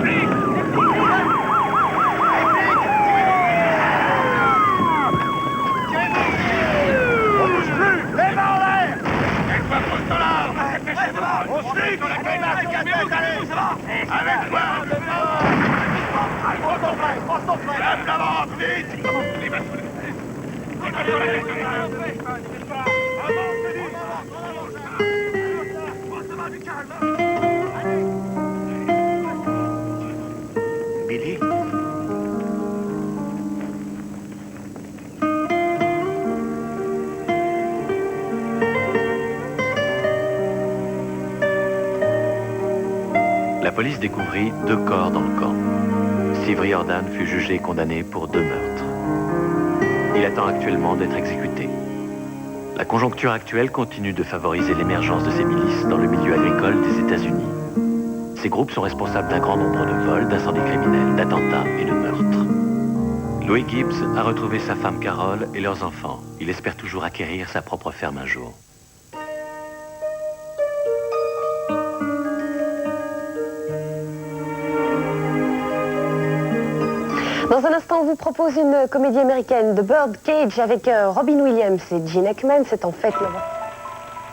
punis. On bouge plus! Les mains en l'air! Quelquefois, pose-toi là! On suit! Calmez-vous, calmez-vous, ça va! Avec toi, on le fait! Prends ton frère! Lève l'avant, vite! Billy? La police découvrit 2 corps dans le camp. Steve Riordan fut jugé et condamné pour 2 meurtres. Il attend actuellement d'être exécuté. La conjoncture actuelle continue de favoriser l'émergence de ces milices dans le milieu agricole des États-Unis. Ces groupes sont responsables d'un grand nombre de vols, d'incendies criminels, d'attentats et de meurtres. Louis Gibbs a retrouvé sa femme Carol et leurs enfants. Il espère toujours acquérir sa propre ferme un jour. Dans un instant, on vous propose une comédie américaine, The Birdcage, avec Robin Williams et Gene Hackman. C'est en fait...